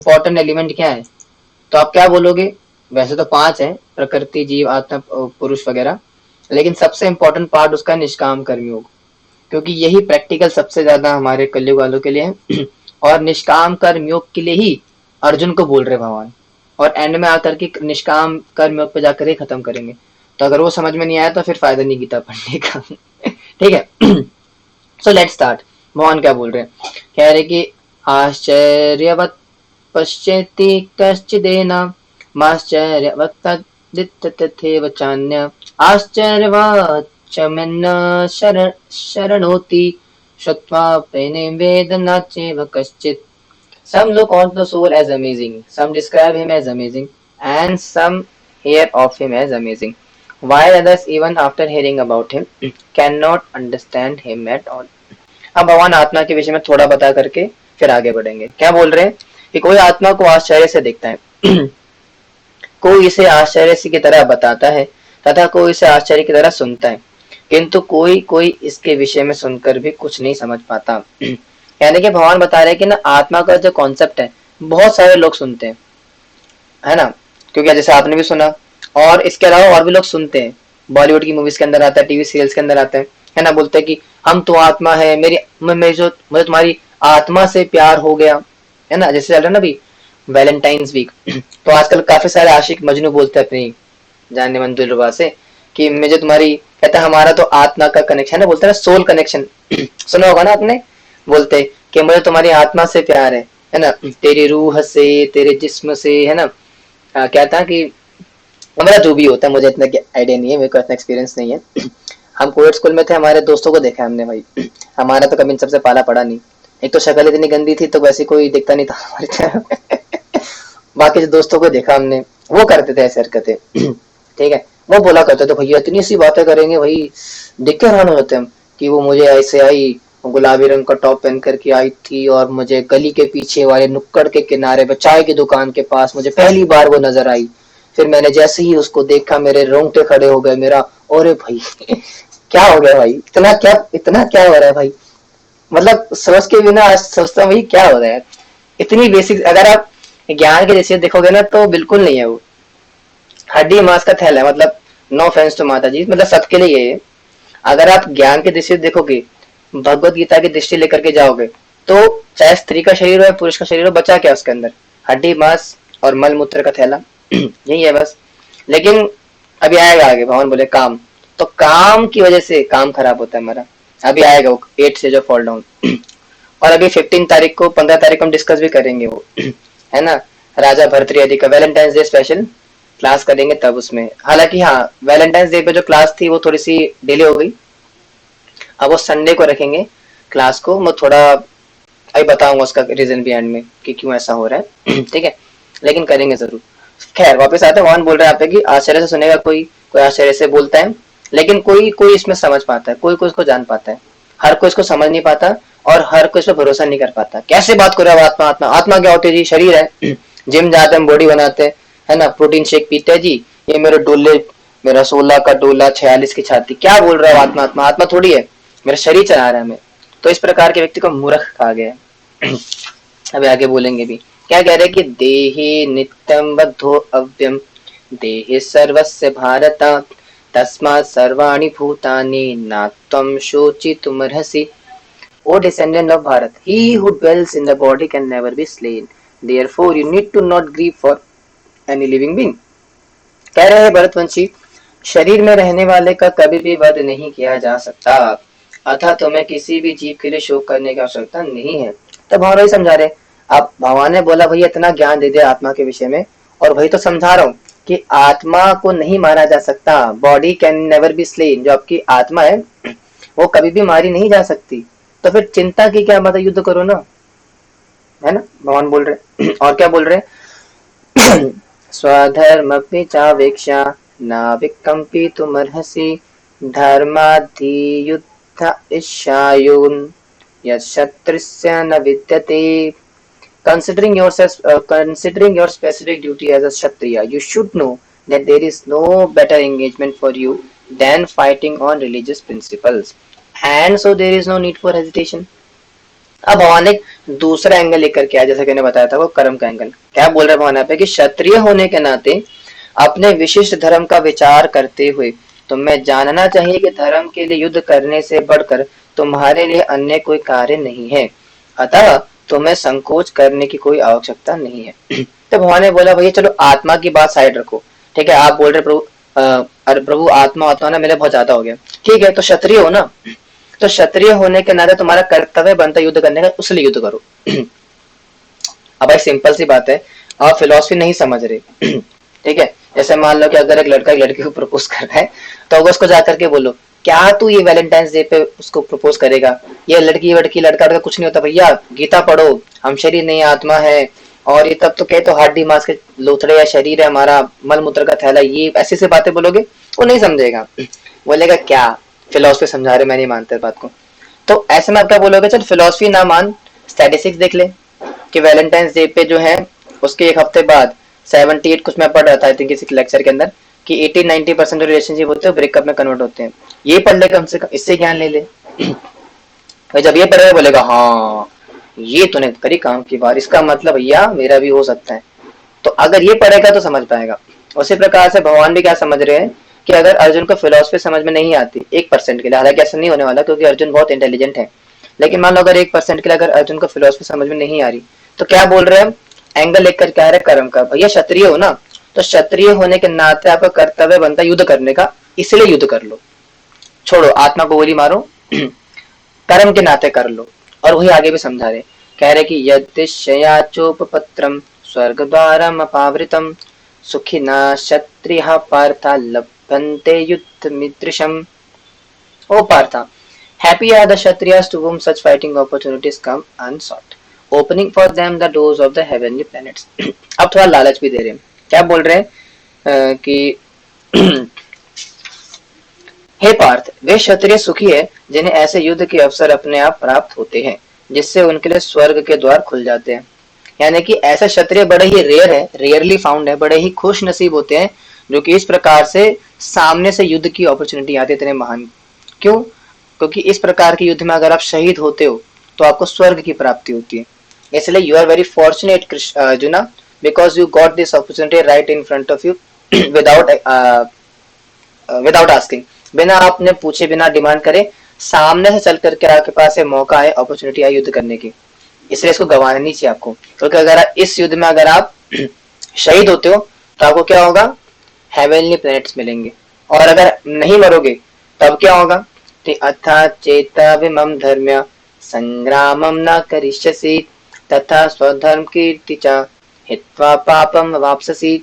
Important element क्या है? तो आप क्या बोलोगे? वैसे तो 5 है, प्रकृति, जीव, आत्मा, पुरुष वगैरह, लेकिन सबसे इम्पोर्टेंट पार्ट उसका निष्काम कर्मयोग, क्योंकि यही प्रैक्टिकल सबसे ज्यादा हमारे कलयुग वालों के लिए है। और निष्काम कर्म योग के लिए ही अर्जुन को बोल रहे भगवान, और एंड में आकर के निष्काम कर्म योग पे जाकर ही खत्म करेंगे। तो अगर वो समझ में नहीं आया तो फिर फायदा नहीं गीता पढ़ने का। ठीक है। So let's start. भगवान क्या बोल रहे हैं? कह रहे कि आश्चर्यवत पश्यति कश्चिदेन माश्चर्यवत तथैव चान्य आश्चर्यवत् च मन्न शरणोति श्रुत्वा प्रेणे वेद न चैव कश्चित्. Some look on the soul as amazing, some describe him as amazing, and some hear of him as amazing, while others, even after hearing about him, cannot understand him at all. अब भगवान आत्मा के विषय में थोड़ा बता करके फिर आगे बढ़ेंगे। क्या बोल रहे हैं कि कोई आत्मा को आश्चर्य से देखता है, कोई इसे आश्चर्य की तरह बताता है तथा कोई इसे आश्चर्य की तरह सुनता है, किंतु कोई कोई इसके विषय में सुनकर भी कुछ नहीं समझ पाता। यानी कि भगवान बता रहे हैं कि ना आत्मा का जो कॉन्सेप्ट है बहुत सारे लोग सुनते हैं, है ना, क्योंकि जैसे आपने भी सुना और इसके अलावा और भी लोग सुनते हैं। बॉलीवुड की मूवीज के अंदर आता है, टीवी सीरियल्स के अंदर आता है ना, बोलते हैं कि हम तो आत्मा है, मुझे तुम्हारी आत्मा से प्यार हो गया, है ना, जैसे चल रहा है ना अभी वैलेंटाइंस वीक। तो आजकल काफी सारे आशिक मजनू बोलते हैं अपनी जानने मन दिलरुबा से कि मुझे तुम्हारी, कहता है हमारा तो आत्मा का कनेक्शन है, बोलते हैं सोल कनेक्शन। सुना होगा ना आपने, बोलते कि मुझे तुम्हारी आत्मा से प्यार है ना, तेरी रूह से, तेरे जिस्म से, है ना। क्या था कि हमारा जो भी होता है, मुझे इतना आइडिया नहीं है, मेरे को इतना एक्सपीरियंस नहीं है। हम कोविड स्कूल में थे, हमारे दोस्तों को देखा हमने भाई, हमारा तो कभी इन सबसे पाला पड़ा नहीं। एक तो शक्ल इतनी गंदी थी तो वैसे कोई दिखता नहीं था हमारे तरह। बाकी जो दोस्तों को देखा हमने, वो करते थे ऐसे हरकतें। ठीक है, वो बोला करते थे भैया इतनी सी बातें करेंगे भाई, देख के हैरान हो जाते हम कि वो मुझे ऐसे आई, गुलाबी रंग का टॉप पहन करके आई थी और मुझे गली के पीछे वाले नुक्कड़ के किनारे पे चाय की दुकान के पास मुझे पहली बार वो नजर आई। फिर मैंने जैसे ही उसको देखा मेरे रोंगटे खड़े हो गए, मेरा अरे भाई क्या हो गया भाई, इतना क्या हो रहा है भाई, मतलब सोच के बिना आज सोचता हूँ भाई क्या हो रहा है। इतनी बेसिक अगर आप ज्ञान के जैसे देखोगे ना तो बिल्कुल नहीं है वो, हड्डी मांस का थैला है, मतलब नो ऑफेंस टू माता जी, मतलब सबके लिए ये है। अगर आप ज्ञान की दृष्टि से देखोगे, भगवत गीता की दृष्टि लेकर के जाओगे, तो चाहे स्त्री का शरीर हो या पुरुष का शरीर हो, बचा क्या उसके अंदर? हड्डी मांस और मल मूत्र का थैला। यही है बस। लेकिन अभी आएगा आगे, भगवान बोले काम, तो काम की वजह से काम खराब होता है हमारा। अभी आएगा वो 8 से जो फॉल डाउन। और अभी 15 तारीख को, 15 तारीख को हम डिस्कस भी करेंगे वो, है ना, राजा भर्तृहरि का वैलेंटाइंस डे स्पेशल क्लास करेंगे तब उसमें। हालांकि हाँ, वैलेंटाइंस डे पे जो क्लास थी वो थोड़ी सी डिले हो गई, अब वो संडे को रखेंगे क्लास को। मैं थोड़ा अभी बताऊंगा उसका रीजन भी एंड में कि क्यों ऐसा हो रहा है। ठीक है, लेकिन करेंगे जरूर। खैर वापस आते हैं, भगवान बोल रहे हैं आप पे कि आश्चर्य से सुनेगा कोई, कोई आश्चर्य से बोलता है, लेकिन कोई कोई इसमें समझ पाता है, कोई कोई इसको जान पाता है, हर कोई इसको समझ नहीं पाता और हर कोई इस पर भरोसा नहीं कर पाता। कैसे बात करो आत्मा आत्मा आत्मा क्या होती है जी? शरीर है। जिम जाते हैं, बॉडी बनाते हैं, है ना, प्रोटीन शेक पीते हैं जी, ये मेरे डोले, मेरा 16 का डोला, 46 की छाती, क्या बोल रहा है आत्मा आत्मा? आत्मा थोड़ी है, मेरा शरीर चला रहा है मैं। तो इस प्रकार के व्यक्ति को मूर्ख कहा गया है। अभी आगे बोलेंगे भी, क्या कह रहे हैं कि देहि नित्यं बद्धो अव्ययम् देहि सर्वस्य भारत तस्मात् सर्वाणि भूतानि न त्वं शोचितुमर्हसि. O descendant of Bharat, he who dwells in the body can never be slain. Therefore, you need to not grieve for any living being. कह रहे हैं भरतवंशी, शरीर में रहने वाले का कभी भी वध नहीं किया जा सकता, अतः तुम्हें किसी भी जीव के लिए शोक करने की आवश्यकता नहीं है। तो भगवान वही समझा रहे, आप भगवान ने बोला भैया इतना ज्ञान दे दिया आत्मा के विषय में, और वही तो समझा रहा हूँ कि आत्मा को नहीं मारा जा सकता, body can never be slain. जो आपकी आत्मा है वो कभी भी मारी नहीं जा सकती, तो फिर चिंता की क्या, मतलब युद्ध करो ना, है ना, भगवान बोल रहे। और क्या बोल रहे? स्वधर्मपि चावेक्षा नाविकम्पितुमर्हसि धर्माद्धियुद्ध इच्छायुन् यच्छत्रस्य न विद्यते. Considering your specific duty as a Kshatriya, you should know that there is no better engagement for you than fighting on religious principles, and so there is no need for hesitation. अब भगवान एक दूसरा angle लेकर के आया, जैसे कि मैंने बताया था वो कर्म का एंगल। क्या बोल रहे हैं भगवान यहाँ पे कि क्षत्रिय होने के नाते अपने विशिष्ट धर्म का विचार करते हुए तुम्हें जानना चाहिए कि धर्म के लिए युद्ध करने से बढ़कर तुम्हारे लिए अन्य कोई कार्य नहीं है, अतः तुम्हें संकोच करने की कोई आवश्यकता नहीं है। तो भगवान ने बोला भैया चलो आत्मा की बात साइड रखो, ठीक है, आप बोल रहे प्रभु अरे प्रभु आत्मा आत्मा ना मेरे बहुत ज्यादा हो गया, ठीक है, तो क्षत्रिय हो ना, तो क्षत्रिय होने के नाते तुम्हारा कर्तव्य बनता है युद्ध करने का, उसलिए युद्ध करो। अब भाई सिंपल सी बात है, आप फिलोसफी नहीं समझ रहे। ठीक है, जैसे मान लो कि अगर एक लड़का एक लड़की को प्रपोज कर रहा है, तो अगर उसको जाकर के बोलो क्या तू ये वैलेंटाइंस डे पे उसको प्रपोज करेगा, ये लड़की लड़की लड़का लड़का कुछ नहीं होता भैया, गीता पढ़ो, हम शरीर नहीं आत्मा है, और ये तब तो कहे तो हड्डी मांस के लोथड़े या शरीर है हमारा, मल मूत्र का थैला, ये ऐसी ऐसी बातें बोलोगे वो नहीं समझेगा, बोलेगा क्या फिलोसफी समझा रहे, मैं नहीं मानता इस बात को। तो ऐसे में आप क्या बोलोगे, चल फिलोसफी ना मान, स्टैटिस्टिक्स देख ले कि वैलेंटाइंस डे पे जो है उसके एक हफ्ते बाद 78 कुछ मैं पढ़ रहा था आई थिंक किसी लेक्चर के अंदर कि 80-90% जो रिलेशनशिप होते हैं ब्रेकअप में कन्वर्ट होते हैं। ये पढ़ ले कम से कम, इससे ज्ञान ले ले। भाई जब ये पढ़ेगा बोलेगा हाँ ये तूने करी काम की बात, इसका मतलब भैया मेरा भी हो सकता है। तो अगर ये पढ़ेगा तो समझ पाएगा। उसी प्रकार से भगवान भी क्या समझ रहे हैं कि अगर अर्जुन को फिलोसफी समझ में नहीं आती 1% के लिए, हालांकि ऐसा नहीं होने वाला क्योंकि अर्जुन बहुत इंटेलिजेंट है, लेकिन मान लो अगर 1% के लिए अगर अर्जुन को फिलोसफी समझ में नहीं आ रही, तो क्या बोल रहे हैं, एंगल लेकर क्या है कर्म का, भैया क्षत्रिय हो ना, तो क्षत्रिय होने के नाते आपका कर्तव्य बनता है युद्ध करने का, इसलिए युद्ध कर लो, छोड़ो आत्मा को गोली मारो, कर्म के नाते कर लो। और वही आगे भी समझा रहे, कह रहे कि यद्दिश्ययाचोपपत्रम स्वर्ग द्वारम अपावृतम सुखिना क्षत्रियः पार्था लभन्ते युद्ध मिदृशम। ओ Partha, happy are the Kshatriyas to whom such fighting opportunities come unsought, opening for them the doors of the heavenly planets। अब थोड़ा लालच भी दे रहे हैं, क्या बोल रहे हैं कि हे पार्थ, वे क्षत्रिय सुखी है जिन्हें ऐसे युद्ध के अवसर अपने आप प्राप्त होते हैं जिससे उनके लिए स्वर्ग के द्वार खुल जाते हैं। यानी कि ऐसे क्षत्रिय बड़े ही रेयर है, रेयरली फाउंड है, बड़े ही खुश नसीब होते हैं जो कि इस प्रकार से सामने से युद्ध की अपॉर्चुनिटी आती है इतने महान। क्यों? क्योंकि इस प्रकार के युद्ध में अगर आप शहीद होते हो तो आपको स्वर्ग की प्राप्ति होती है। इसलिए you are very fortunate Arjuna, because you got this opportunity right in front of you without asking, बिना आपने पूछे बिना डिमांड करे सामने से चल करके आपके पास ये मौका है, अपॉर्चुनिटी है युद्ध करने की, इसलिए इसको गंवाना नहीं चाहिए आपको। क्योंकि अगर इस युद्ध में अगर आप शहीद होते हो तो आपको क्या होगा, हेवनली प्लैनेट्स मिलेंगे। और अगर नहीं मरोगे तब क्या होगा, अथा चेता विमम धर्म्य संग्रामम न करिष्यसि तथा स्वधर्म कीर्ति च हित्वा पापम वाप्स्यसि।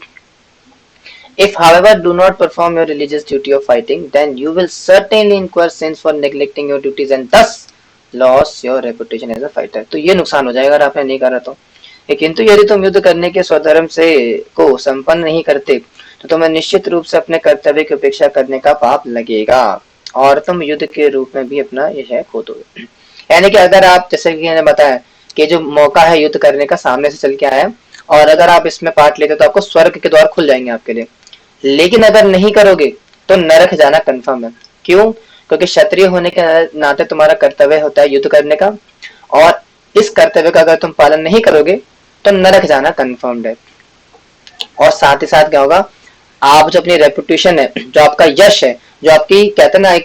If however do not perform your religious duty of fighting, then you will certainly incur sins for neglecting your duties and thus lose your reputation as a fighter। तो ये नुकसान हो जाएगा अगर आपने नहीं करा तो। किंतु यदि तुम युद्ध करने के स्वधर्म से को संपन्न नहीं करते तो तुम्हें निश्चित रूप से अपने कर्तव्य की उपेक्षा करने का पाप लगेगा और तुम युद्ध के रूप में भी अपना यह खो दोगे। यानी कि अगर आप, जैसे कि मैंने बताया कि जो मौका है युद्ध करने का सामने से चल के आया और अगर आप इसमें पार्ट लेते तो आपको स्वर्ग के द्वार खुल जाएंगे आपके लिए, लेकिन अगर नहीं करोगे तो नरक जाना कंफर्म है। क्यों? क्योंकि क्षत्रिय होने के नाते तुम्हारा कर्तव्य होता है युद्ध करने का, और इस कर्तव्य का अगर तुम पालन नहीं करोगे तो नरक जाना कंफर्म्ड है। और साथ ही साथ क्या होगा, आप जो अपनी रेपुटेशन है, जो आपका यश है, जो आपकी कहते ना एक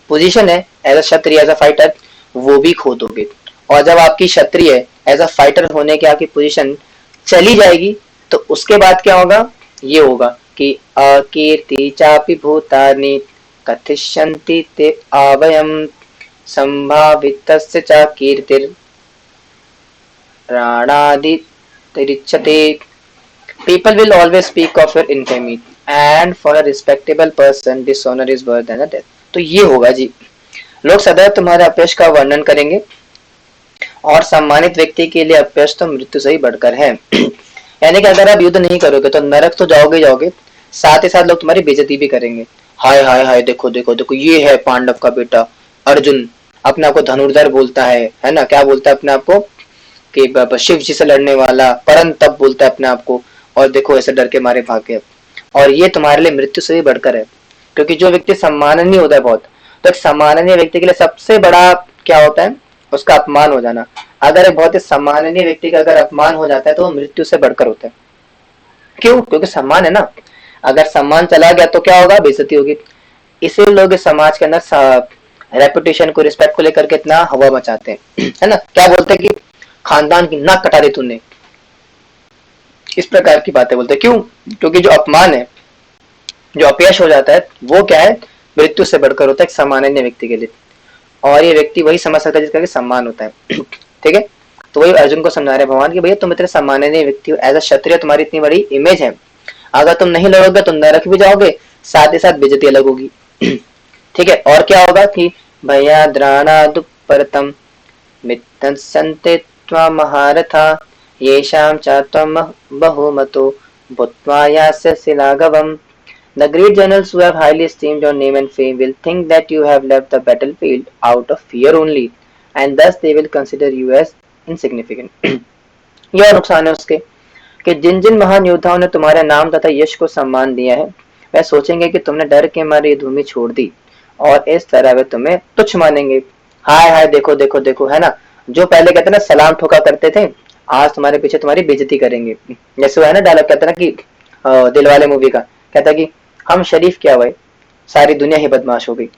पोजीशन है as a Kshatriya, as a fighter, वो भी खो दोगे। और जब आपकी क्षत्रिय एज अ फाइटर होने की आपकी पोजीशन चली जाएगी तो उसके बाद क्या होगा, ये होगा कि अकीर्ति चापि भूतानि कथिष्यन्ति ते आवयम संभावितस्य च कीर्तिर राणादि तिरिच्यते। People will always speak of your infamy and for a respectable person dishonor is worse than a death। तो ये होगा जी, लोग सदैव तुम्हारे अपयश का वर्णन करेंगे और सम्मानित व्यक्ति के लिए अपयश तो मृत्यु से ही बढ़कर है। यानी कि अगर आप युद्ध नहीं करोगे तो नरक तो जाओगे जाओगे, साथ ही साथ लोग तुम्हारी बेइज्जती भी करेंगे। हाय हाय हाय, देखो देखो देखो, ये है पांडव का बेटा अर्जुन, अपने आप को धनुर्धर बोलता है ना, क्या बोलता है अपने आप को कि शिव जी से लड़ने वाला परम तप बोलता है अपने आप को, और देखो ऐसे डर के मारे भाग गए। और ये तुम्हारे लिए मृत्यु से भी बढ़कर है, क्योंकि जो व्यक्ति सम्माननीय होता है बहुत, तो एक सम्माननीय व्यक्ति के लिए सबसे बड़ा क्या होता है, उसका अपमान हो जाना। अगर एक बहुत ही सम्माननीय व्यक्ति का अगर अपमान हो जाता है तो वो मृत्यु से बढ़कर होता है। क्यों? क्योंकि सम्मान है ना। अगर सम्मान चला गया तो क्या होगा? बेइज्जती होगी। इसीलिए लोग इस समाज के अंदर रेपुटेशन को, रिस्पेक्ट को लेकर के इतना हवा मचाते हैं, है ना। क्या बोलते हैं कि खानदान की नाक कटा दी तूने, इस प्रकार की बातें बोलते हैं। क्यों? क्योंकि जो अपमान है, जो अपयश हो जाता है, वो क्या है? मृत्यु से बढ़कर होता है एक सामान्य व्यक्ति के लिए। और ये व्यक्ति वही समझ सकता है जिसका कि सम्मान होता है। ठीक है। तो वही अर्जुन को समझा रहे भगवान कि भैया तुम इतने सामान्य व्यक्ति हो, एज अ क्षत्रिय तुम्हारी इतनी बड़ी इमेज है, अगर तुम नहीं लड़ोगे तो नरक भी जाओगे, साथ ही साथ बेइज्जती अलग होगी। ठीक है। और क्या होगा कि भैया द्राणादुपरतम मित्तं सन्ते त्वां महारथा येषां च त्वं बहुमतो भूत्वा यास्यसि लाघवम्। The great generals who have highly esteemed your name and fame will think that you have left the battlefield out of fear only, and thus they will consider you as insignificant. यह नुकसान है उसके कि जिन जिन महान योद्धाओं ने तुम्हारे नाम तथा यश को सम्मान दिया है, वह सोचेंगे कि तुमने डर के मारे ये भूमि छोड़ दी, और इस तरह वे तुम्हें तुच्छ मानेंगे। हाय हाय, देखो देखो देखो, है ना। जो पहले कहते ना सलाम ठोका करते थे, आज तुम्हारे पीछे तुम्हारी बेइज्जती करेंगे। जैसे वो है ना डायलॉग, कहते ना कि दिलवाले मूवी का, कहता कि हम शरीफ क्या हुए, सारी दुनिया ही बदमाश हो गई।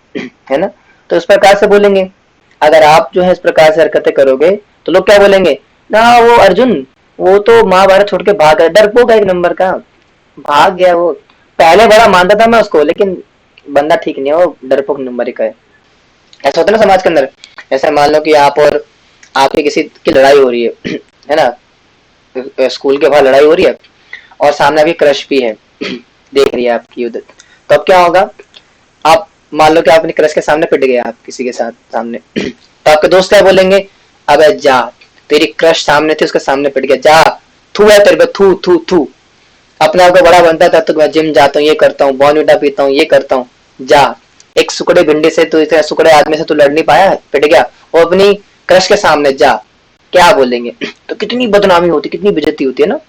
है ना। तो इस प्रकार से बोलेंगे। अगर आप जो है इस प्रकार से हरकतें करोगे तो लोग क्या बोलेंगे ना, वो अर्जुन वो तो महाभारत छोड़ के भाग गया, डरपोक है एक नंबर का, भाग गया वो। पहले बड़ा मानता था मैं उसको, लेकिन बंदा ठीक नहीं है, वो डरपोक नंबर का है। ऐसा होता है ना समाज के अंदर। जैसे मान लो कि आप और आपकी किसी की लड़ाई हो रही है ना, स्कूल के बाहर लड़ाई हो रही है और सामने आपकी क्रश भी है, देख रही है आपकी युद्ध। तो अब क्या होगा? आप मान लो कि आप अपनी क्रश के सामने पिट गए, आप किसी के साथ सामने, तो आपके दोस्त क्या बोलेंगे? अबे जा, तेरी क्रश सामने थी, उसके सामने पिट गया, जा, थू है तेरे पे, थू थू थू। अपने आप को बड़ा बनता था तो मैं जिम जाता हूँ, ये करता हूँ, बॉर्नविटा पीता हूँ, ये करता हूँ, जा। एक सुकड़े भिंडी से तू, इतने सुकड़े आदमी से तू लड़ नहीं पाया, पिट गया, वो अपनी क्रश के सामने जा, क्या बोलेंगे? तो कितनी बदनामी होती, कितनी बेइज्जती होती है ना।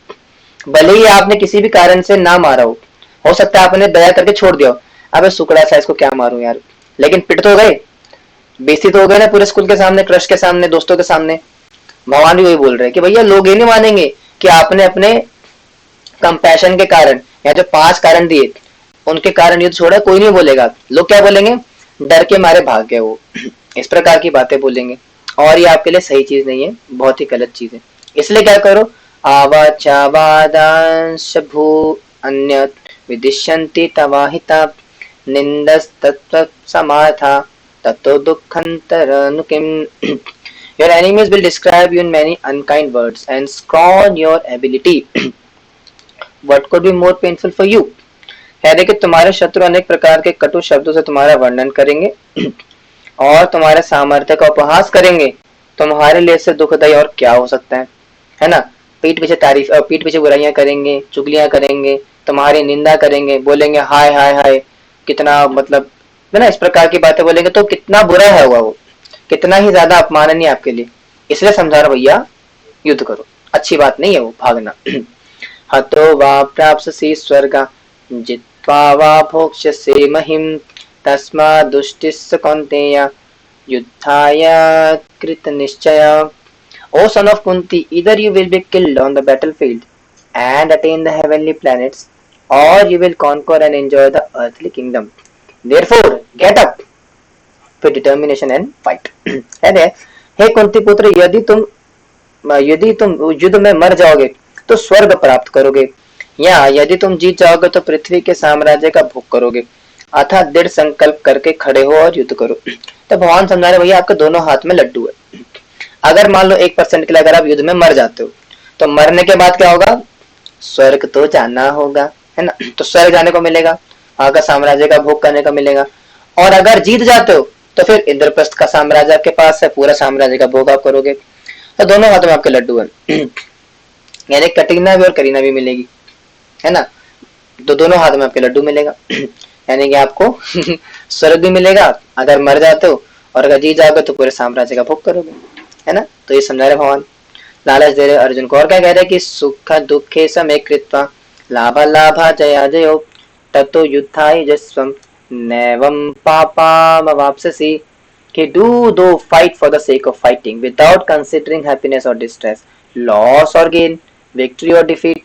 भले ही आपने किसी भी कारण से ना मारा हो सकता है आपने दया करके छोड़ दिया हो, अबे सुकड़ा सा इसको क्या मारूं यार, लेकिन पिट तो गए, बेइज्जती तो हो गए ना पूरे स्कूल के सामने, क्रश के सामने, दोस्तों के सामने। भगवान भी वही बोल रहे हैं कि भैया लोग ये नहीं मानेंगे कि आपने अपने कंपैशन के कारण, या जो 5 कारण दिए उनके कारण युद्ध छोड़ा, कोई नहीं बोलेगा। लोग क्या बोलेंगे? डर के मारे भाग गए वो। इस प्रकार की बातें बोलेंगे, और ये आपके लिए सही चीज नहीं है, बहुत ही गलत चीज है। इसलिए क्या करो? आवाचावादांश भू अन्यत विदिश्यन्ति तवाहिता निंदस्तत्व समाथा ततो दुःखंतरनुकिम। Your enemies will describe you in many unkind words and scorn your ability. What could be more painful for you? है कि तुम्हारे शत्रु अनेक प्रकार के कटु शब्दों से तुम्हारा वर्णन करेंगे और तुम्हारे सामर्थ्य का उपहास करेंगे। तुम्हारे लिए इससे दुखदायी और क्या हो सकता है ना। पीठ पीछे तारीफ, पीठ पीछे बुराइयां करेंगे, चुगलियां करेंगे, तुम्हारी निंदा करेंगे, बोलेंगे हाय हाय हाय, कितना मतलब, है ना, इस प्रकार की बातें बोलेंगे। तो कितना बुरा है वो, कितना ही ज्यादा अपमाननीय आपके लिए। इसलिए समझा रहा भैया, युद्ध करो, अच्छी बात नहीं है वो भागना। हतो वा प्राप्स्यसि स्वर्गा जित्वा वा भोक्ष्यसे महिम तस्मादुष्टिस्य कौन्तेय युद्धाय कृत निश्चय। O son of Kunti, either you will be killed on the battlefield and attain the heavenly planets, or you will conquer and enjoy the earthly kingdom. Therefore, get up with determination and fight. हे कुंती पुत्र, यदि तुम युद्ध में मर जाओगे तो स्वर्ग प्राप्त करोगे, या यदि तुम जीत जाओगे तो पृथ्वी के साम्राज्य का भोग करोगे। अतः दृढ़ संकल्प करके खड़े हो और युद्ध करो। तो भगवान समझा रहे भैया आपके दोनों हाथ में लड्डू है। अगर मान लो 1% के लिए अगर आप युद्ध में मर जाते हो तो मरने के बाद क्या होगा? स्वर्ग तो जाना होगा, है ना। तो स्वर्ग जाने को मिलेगा, वहां का साम्राज्य का भोग करने को मिलेगा। और अगर जीत जाते हो तो फिर इंद्रप्रस्थ का साम्राज्य आपके पास है, पूरा साम्राज्य का भोग आप करोगे। तो दोनों हाथों में आपके लड्डू है, यानी कटरीना भी और करीना भी मिलेगी, है ना। तो दोनों हाथ में आपके लड्डू मिलेगा, यानी कि आपको स्वर्ग भी मिलेगा अगर मर जाते हो, और अगर जीत जाओगे तो पूरे साम्राज्य का भोग करोगे, है ना। तो ये समझा रहे भगवान, लालच दे रहे अर्जुन को। और क्या कह रहे कि सुख दुखे समय कृत्वा लाभा लाभा जया जयो ततो युद्धाय जस्वम नैवं पापामवाप्स्यसि। कि do thou fight for the sake of fighting without considering happiness और डिस्ट्रेस, लॉस और गेन, विक्ट्री और defeat,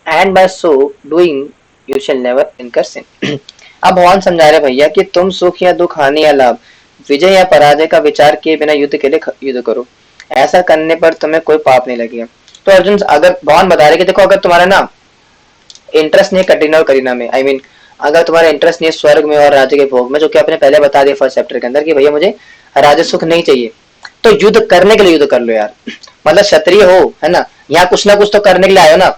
and by so doing you shall never incur sin. अब भगवान समझा रहे भैया कि तुम सुख या दुख, हानि या लाभ, विजय या पराजय का विचार किए बिना युद्ध के लिए युद्ध करो। ऐसा करने पर तुम्हें कोई पाप नहीं लगेगा। तो अर्जुन, अगर भगवान बता रहे कि देखो, अगर तुम्हारा ना इंटरेस्ट नहीं है कठिन और करीना में, आई मीन अगर तुम्हारा इंटरेस्ट नहीं है स्वर्ग में और राज्य के भोग में, जो कि आपने पहले बता दिया फर्स्ट चैप्टर के अंदर कि भैया मुझे राज्य सुख नहीं चाहिए, तो युद्ध करने के लिए युद्ध कर लो यार। मतलब क्षत्रिय हो, है ना, यहाँ कुछ ना कुछ तो करने के लिए आए हो ना।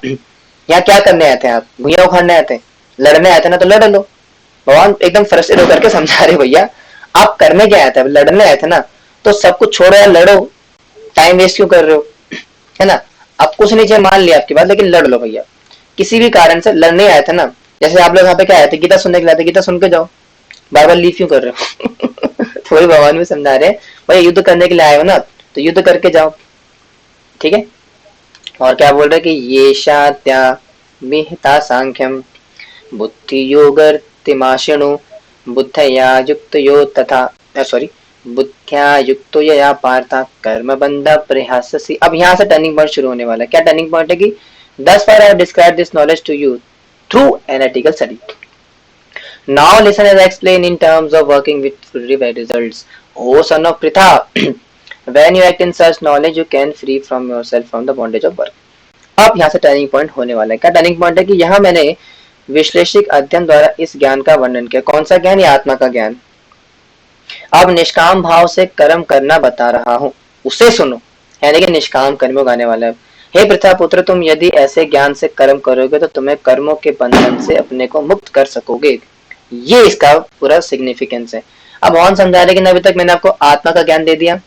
यहाँ क्या करने आए थे आप? भूया उखाड़ने आए थे? लड़ने आए थे ना, तो लड़ लो। भगवान एकदम फ्रस्ट्रेट होकर के समझा रहे भैया आप करने क्या आए थे? लड़ने आए थे ना, तो सब कुछ छोड़ो यार, लड़ो। टाइम वेस्ट क्यों कर रहे हो, है ना। अब कुछ नहीं चाहिए, मान लिया आपकी बात, लेकिन लड़ लो भैया। किसी भी कारण से लड़ने आए थे ना, जैसे आप लोग यहाँ पे क्या आए थे? गीता सुनने के लिए आए थे, गीता सुन के जाओ, बार बार लीव क्यों कर रहे हो? थोड़ी भगवान भी समझा रहे हैं भाई, युद्ध करने के लिए आए हो ना, तो युद्ध करके जाओ, ठीक है। और क्या बोल रहे कि ये शात्या विहिता सांख्यम बुद्धि योगर्तिमाशिणु बुद्धया युक्तयो तथा सॉरी बुद्ध्या युक्तो यया पार्था कर्म बंधा प्रयाससी। अब यहाँ से टर्निंग पॉइंट शुरू होने वाला है। क्या टर्निंग पॉइंट है कि thus far I have described this knowledge to you through analytical study. Now listen as I explain in terms of working with derivative results. O son of Pritha, when you act in such knowledge, you can free from yourself from the bondage of work. अब यहाँ से turning point होने वाला है। क्या turning point है कि यहाँ मैंने विश्लेषिक अध्ययन द्वारा इस ज्ञान का वर्णन किया। कौन सा ज्ञान? या आत्मा का ज्ञान। अब निष्काम भाव से कर्म करना बता रहा हूँ, उसे सुनो। यानी कि निष्काम कर्म गाने वाला है। हे पृथा पुत्र, तुम यदि ऐसे ज्ञान से कर्म करोगे तो तुम्हें कर्मों के बंधन से अपने को मुक्त कर सकोगे। ये इसका पूरा सिग्निफिकेंस है। अब भगवान समझा रहे कि अभी तक मैंने आपको आत्मा का ज्ञान दे दिया,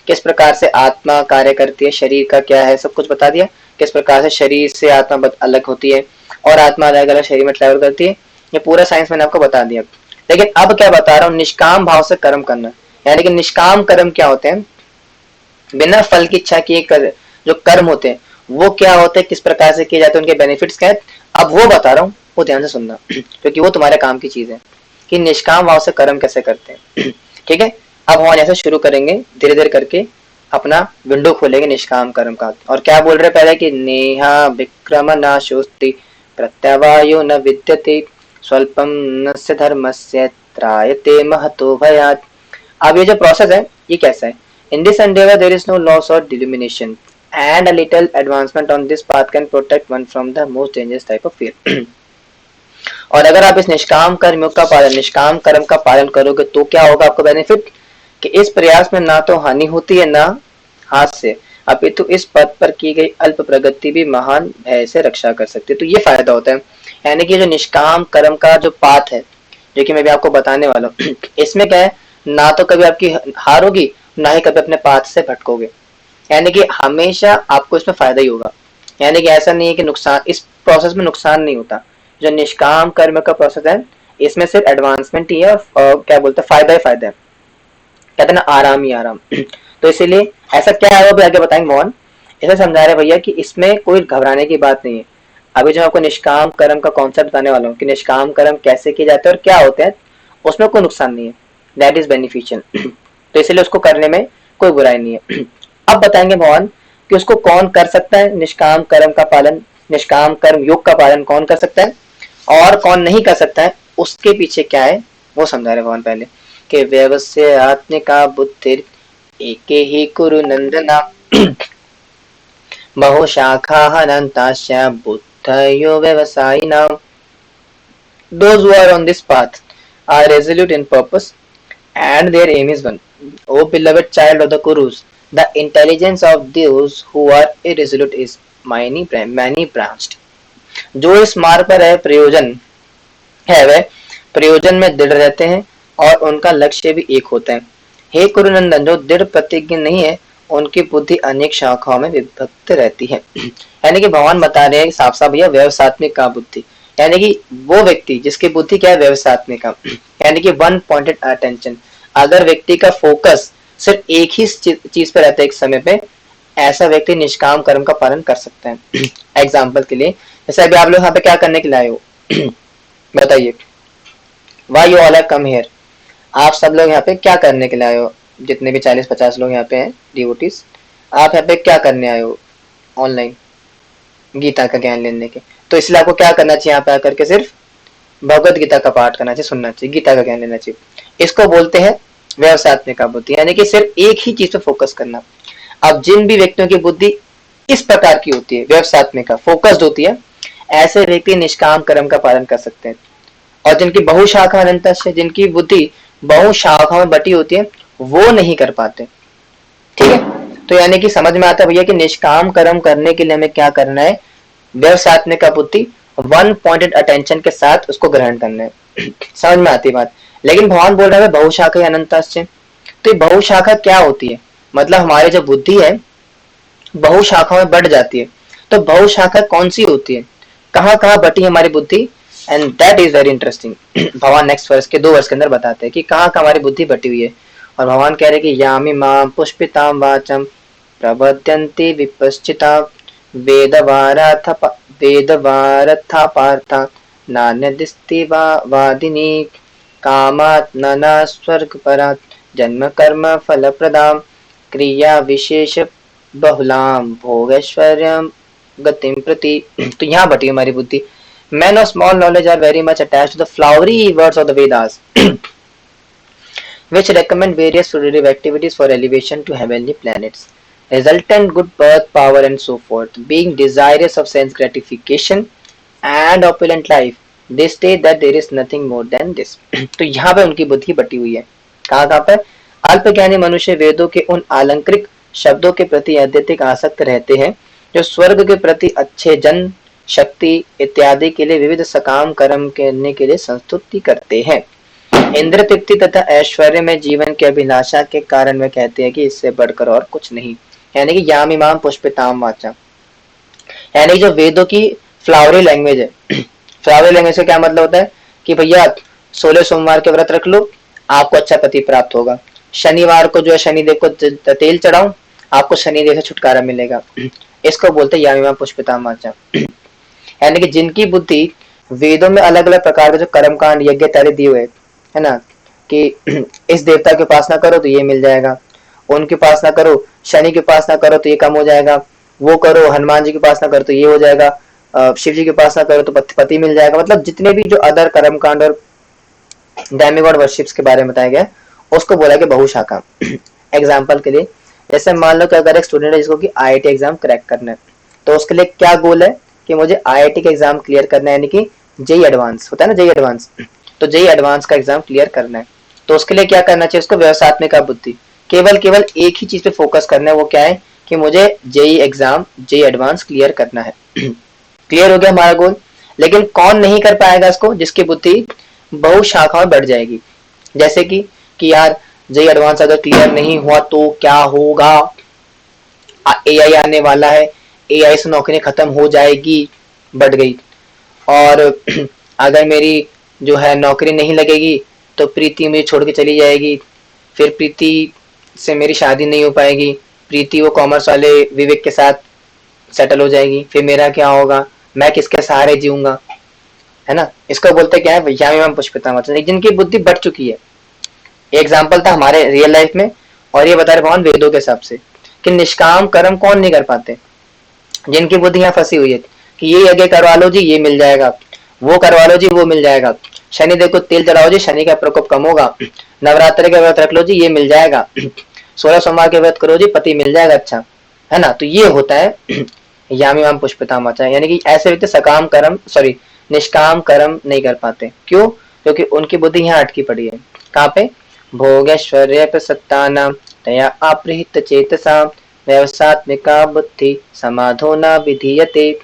किस प्रकार से आत्मा कार्य करती है, शरीर का क्या है, सब कुछ बता दिया। किस प्रकार से शरीर से आत्मा अलग होती है और आत्मा अलग अलग शरीर में ट्रैवल करती है, ये पूरा साइंस मैंने आपको बता दिया। लेकिन अब क्या बता रहा हूँ, निष्काम भाव से कर्म करना। यानी कि निष्काम कर्म क्या होते हैं? बिना फल की इच्छा किए जो कर्म होते हैं वो क्या होते हैं, किस प्रकार से किए जाते हैं, उनके बेनिफिट्स क्या है, अब वो बता रहा हूँ, वो ध्यान से सुनना क्योंकि वो तुम्हारे काम की चीज है कि निष्काम भाव से कर्म कैसे करते हैं। ठीक है, अब हम ऐसे शुरू करेंगे धीरे धीरे करके, अपना विंडो खोलेंगे निष्काम कर्म का। और क्या बोल रहे पहले कि नेहा विक्रम नाशोस्ति प्रत्यवायो न विद्यते स्वल्पम नस्य धर्मस्य त्रायते महतो भयात्। अब ये जो प्रोसेस है ये कैसा है? In this endeavor there is no loss or delumination, and a little advancement on this path can protect one from the most dangerous type of fear. और अगर आप इस निष्काम कर्म का पालन, निष्काम कर्म का पालन करोगे तो क्या होगा आपको बेनिफिट? कि इस प्रयास में ना तो हानि होती है ना हाथ से, अपितु इस पद पर की गई अल्प प्रगति भी महान भय से रक्षा कर सकती है। तो ये फायदा होता है। यानी कि जो निष्काम कर्म का जो पाथ है, जो कि मैं भी आपको बताने वाला हूँ, इसमें क्या है, ना तो कभी आपकी हार होगी, ना ही कभी अपने पाथ से भटकोगे। यानी कि हमेशा आपको इसमें फायदा ही होगा। यानी कि ऐसा नहीं है कि नुकसान, इस प्रोसेस में नुकसान नहीं होता। जो निष्काम कर्म का प्रोसेस है इसमें सिर्फ एडवांसमेंट ही है और क्या बोलते हैं, फायदा ही फायदा है, कहते हैं ना आराम ही आराम। तो इसीलिए ऐसा क्या है वो भी आगे बताएंगे मोहन। ऐसा समझा रहे भैया कि इसमें कोई घबराने की बात नहीं है। अभी जो आपको निष्काम कर्म का कॉन्सेप्ट बताने वाला हूँ कि निष्काम कर्म कैसे किए जाते हैं और क्या होते हैं, उसमें कोई नुकसान नहीं है, दैट इज बेनिफिशियल। तो इसलिए उसको करने में कोई बुराई नहीं है। अब बताएंगे भगवान कि उसको कौन कर सकता है, निष्काम कर्म का पालन, निष्काम कर्म योग का पालन कौन कर सकता है और कौन नहीं कर सकता है, उसके पीछे क्या है वो समझा रहे भगवान पहले कि व्यवस्य आत्मिका बुद्धिर एके ही कुरु नंदना बहु शाखा अनंतास्या बुद्धयो व्यवसायिनां। Those who are on this path are resolute in purpose and their aim is one. O beloved child of the Kurus, the intelligence of those who are irresolute is many branched. जो इस मार्ग पर है प्रयोजन है वह प्रयोजन में दृढ़ रहते हैं और उनका लक्ष्य भी एक होता है। हे कुरुनंदन, जो दृढ़ प्रतिज्ञ नहीं है उनकी बुद्धि अनेक शाखाओं में विभक्त रहती है। यानी कि भगवान बता रहे हैं साफ साफ भैया व्यवसात्मिक का बुद्धि, यानी कि वो व्यक्ति जिसकी बुद्धि क्या है, व्यवसात्मिक, यानी कि वन पॉइंटेड अटेंशन। अगर व्यक्ति का फोकस सिर्फ एक ही चीज पे रहता है एक समय पे, ऐसा व्यक्ति निष्काम कर्म का पालन कर सकता है। एग्जाम्पल के लिए जैसे अभी आप लोग यहाँ पे क्या करने के लिए आए हो बताइए, why you all have come here, आप सब लोग यहाँ पे क्या करने के लिए आए हो? जितने भी 40-50 लोग यहाँ पे हैं डिवोटीज, आप यहाँ पे क्या करने आए हो ऑनलाइन? गीता का ज्ञान लेने के। तो इसलिए आपको क्या करना चाहिए, यहाँ पे आकर के सिर्फ भगवत गीता का पाठ करना चाहिए, सुनना चाहिए, गीता का ज्ञान लेना चाहिए। इसको बोलते हैं व्यवसायत्मिका बुद्धि, यानी कि सिर्फ एक ही चीज पे फोकस करना। अब जिन भी व्यक्तियों की बुद्धि इस प्रकार की होती है, व्यवसायत्मिका फोकस्ड होती है, ऐसे व्यक्ति निष्काम कर्म का पालन कर सकते हैं। और जिनकी बहुशाखा अनंत, जिनकी बुद्धि बहुशाखाओं में बटी होती है, वो नहीं कर पाते। ठीक है, तो यानी कि समझ में आता है भैया कि निष्काम कर्म करने के लिए हमें क्या करना है, व्यवसायत्मिका बुद्धि, वन पॉइंटेड अटेंशन के साथ उसको ग्रहण करना है। समझ में आती बात। लेकिन भगवान बोल रहा है बहुशाखा अनंताश्च, तो ये बहुशाखा क्या होती है, मतलब हमारी जो बुद्धि है बहुशाखा में बढ़ जाती है। तो बहुशाखा कौन सी होती है, कहाँ कहाँ बटी है हमारी बुद्धि, and that is very interesting. भगवान नेक्स्ट वर्ष के 2 वर्ष के अंदर बताते हैं कि कहाँ कहाँ हमारी बुद्धि बटी हुई है। और भगवान कह रहे हैं कि यामि मां पुष्पितां वाचम प्रबध्यन्ति विपश्चिता वेदवारथा पार्था नान्यदिस्ति वादिनी कामात् नना स्वर्ग परात् जन्म कर्म फल प्रदाम क्रिया विशेष बहुलाम भोगैश्वर्यम गतिम प्रति। तो यहाँ बटी हमारी बुद्धि। Men of small knowledge are very much attached to the flowery words of the Vedas, which recommend various fruitive activities for elevation to heavenly planets, resultant good birth, power, and so forth. Being desirous of sense gratification and opulent life, they state that there is nothing more than this. तो यहाँ पे उनकी बुद्धि बटी हुई है। कहाँ कहाँ पर? अल्पज्ञानी मनुष्य वेदों के उन अलंकृत शब्दों के प्रति अत्यधिक आसक्त रहते हैं जो स्वर्ग के प्रति अच्छे जन शक्ति इत्यादि के लिए विविध सकाम कर्म करने के लिए संस्तुति करते हैं। इंद्र तृप्ति तथा ऐश्वर्य में जीवन की अभिलाषा के कारण वे कहते हैं कि इससे बढ़कर और कुछ नहीं। यानी कि यामिमाम पुष्पिताम वाचा, यानी जो वेदों की फ्लावरी लैंग्वेज है। फ्लावरी लैंग्वेज का क्या मतलब होता है कि भैया 16 सोमवार के व्रत रख लो, आपको अच्छा पति प्राप्त होगा। शनिवार को जो है शनिदेव को तेल चढ़ाओ, आपको शनिदेव से छुटकारा मिलेगा। इसको बोलते हैं यामिमाम पुष्पिताम वाचा। यानी कि जिनकी बुद्धि वेदों में अलग अलग प्रकार के जो कर्मकांड यज्ञ इत्यादि दिए हुए है ना, कि इस देवता की उपासना करो तो ये मिल जाएगा, उनकी उपासना करो, शनि की उपासना करो तो ये कम हो जाएगा, वो करो हनुमान जी की उपासना करो तो ये हो जाएगा, शिव जी की उपासना करो तो पति मिल जाएगा। मतलब जितने भी जो अदर कर्मकांड और डेमिगॉड वर्शिप्स के बारे में बताया गया, उसको बोला गया बहुशाखा। एग्जाम्पल के लिए जैसे मान लो कि अगर एक स्टूडेंट है जिसको कि IIT एग्जाम क्रैक करना है, तो उसके लिए क्या गोल है कि मुझे IIT का एग्जाम क्लियर करना है, यानी कि जेई एडवांस होता है ना, जेई एडवांस, तो जेई एडवांस का एग्जाम क्लियर करना है। तो उसके लिए क्या करना चाहिए उसको, व्यवसायत्मिका बुद्धि, केवल एक ही चीज पे फोकस करना है। वो क्या है कि मुझे JEE exam JEE advance clear करना है। क्लियर हो गया हमारा गोल। लेकिन कौन नहीं कर पाएगा इसको, जिसकी बुद्धि बहुशाखा में बढ़ जाएगी। जैसे कि यार जेई एडवांस अगर क्लियर नहीं हुआ तो क्या होगा, AI आने वाला है, AI से नौकरी खत्म हो जाएगी, बढ़ गई। और अगर मेरी जो है नौकरी नहीं लगेगी तो प्रीति मुझे छोड़ के चली जाएगी, फिर प्रीति से मेरी शादी नहीं हो पाएगी, प्रीति वो कॉमर्स वाले विवेक के साथ सेटल हो जाएगी, फिर मेरा क्या होगा, मैं किसके सहारे जीऊंगा, है ना। इसको बोलते क्या है, यामिमाम पुष्पिताम वाचा, जिनकी बुद्धि बढ़ चुकी है। एग्जाम्पल था हमारे रियल लाइफ में, और ये बता रहे भगवान वेदों के हिसाब से कि निष्काम कर्म कौन नहीं कर पाते, जिनकी बुद्धि यहाँ फंसी हुई है कि ये यज्ञ करवा लो जी ये मिल जाएगा, वो करवा लो जी वो मिल जाएगा, शनि देव को तेल चढ़ाओ जी शनि का प्रकोप कम होगा, नवरात्रि के व्रत रख लो जी ये मिल जाएगा, 16 सोमवार के व्रत करो जी पति मिल जाएगा, अच्छा है ना। तो ये होता है यामिमाम पुष्पिताम वाचा, यानी कि ऐसे व्यक्ति सकाम कर्म निष्काम कर्म नहीं कर पाते। क्यों? क्योंकि उनकी बुद्धि यहाँ अटकी पड़ी है। कहाँ पे? भोगैश्वर्य प्रसक्तानां तया अपृहित चेतसा व्यवसात्मिका बुद्धि समाधो न विधीयते।